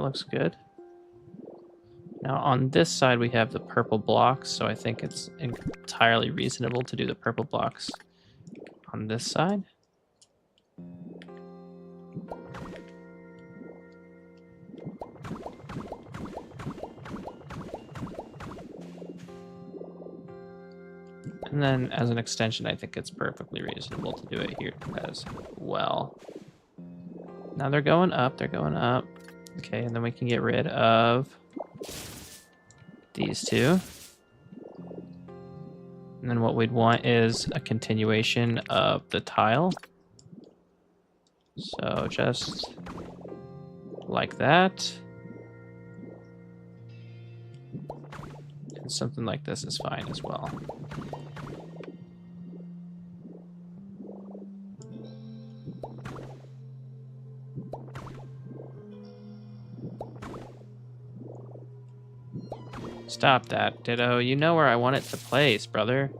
looks good. Now on this side we have the purple blocks, so I think it's entirely reasonable to do the purple blocks on this side. And then as an extension, I think it's perfectly reasonable to do it here as well. Now they're going up, they're going up. Okay, and then we can get rid of these two. And then what we'd want is a continuation of the tile. So just like that. And something like this is fine as well. Stop that, Ditto. You know where I want it to place, brother.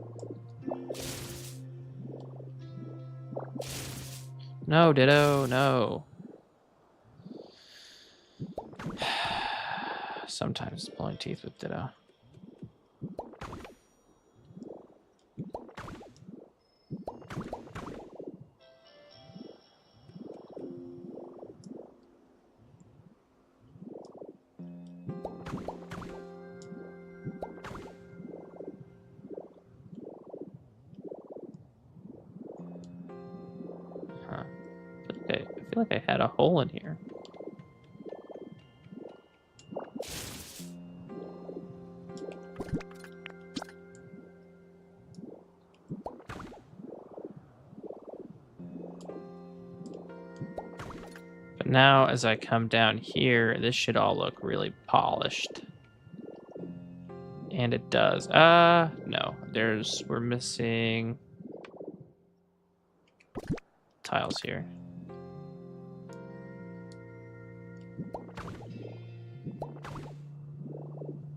No, Ditto, no. Sometimes pulling teeth with Ditto. I feel like I had a hole in here. But now as I come down here, this should all look really polished. And it does. No, we're missing tiles here.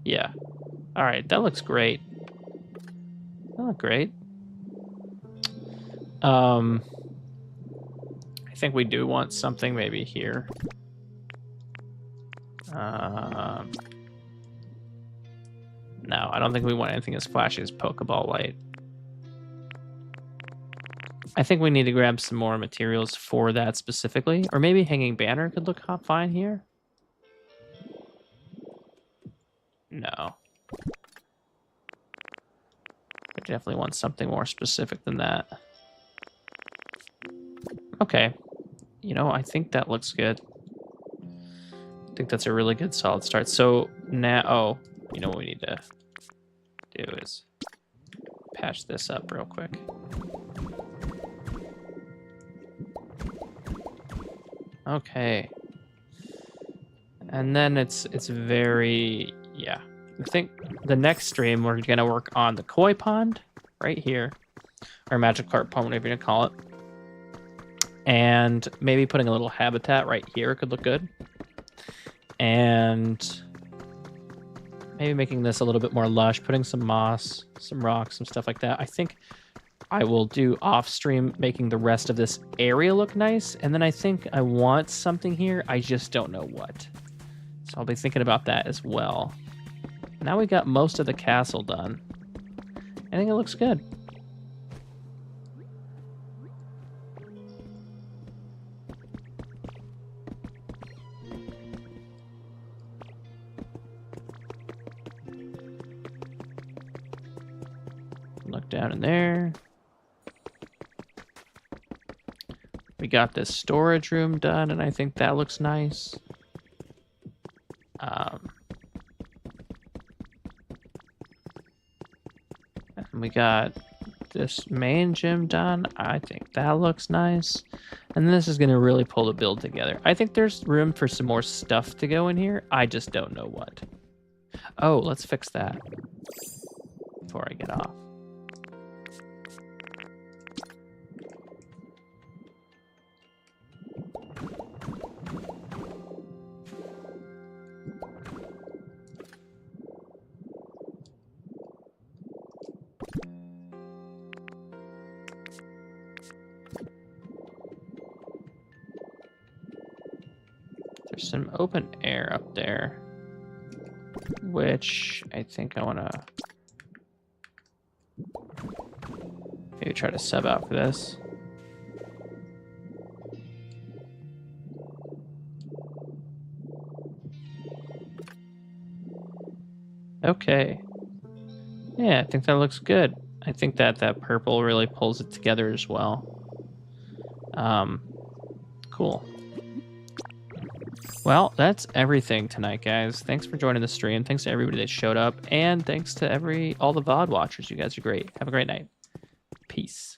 Yeah. All right, that looks great. That looks great. I think we do want something maybe here. No, I don't think we want anything as flashy as Pokeball light. I think we need to grab some more materials for that specifically. Or maybe hanging banner could look fine here. No. I definitely want something more specific than that. Okay. You know, I think that looks good. I think that's a really good solid start. So now, you know what we need to do is patch this up real quick. Okay. And then it's very, yeah. I think the next stream we're gonna work on the koi pond right here, or magic carp pond, whatever you want to call it. And maybe putting a little habitat right here could look good. And maybe making this a little bit more lush, putting some moss, some rocks, some stuff like that. I think I will do off stream making the rest of this area look nice. And then I think I want something here. I just don't know what. So I'll be thinking about that as well. Now we got most of the castle done. I think it looks good. Look down in there. We got this storage room done, and I think that looks nice. And we got this main gym done. I think that looks nice. And this is going to really pull the build together. I think there's room for some more stuff to go in here. I just don't know what. Oh, let's fix that before I get off. there's some open air up there, which I think I want to maybe try to sub out for this. Okay. Yeah, I think that looks good. I think that purple really pulls it together as well. Cool. Well, that's everything tonight, guys. Thanks for joining the stream. Thanks to everybody that showed up, and thanks to all the VOD watchers. You guys are great. Have a great night. Peace.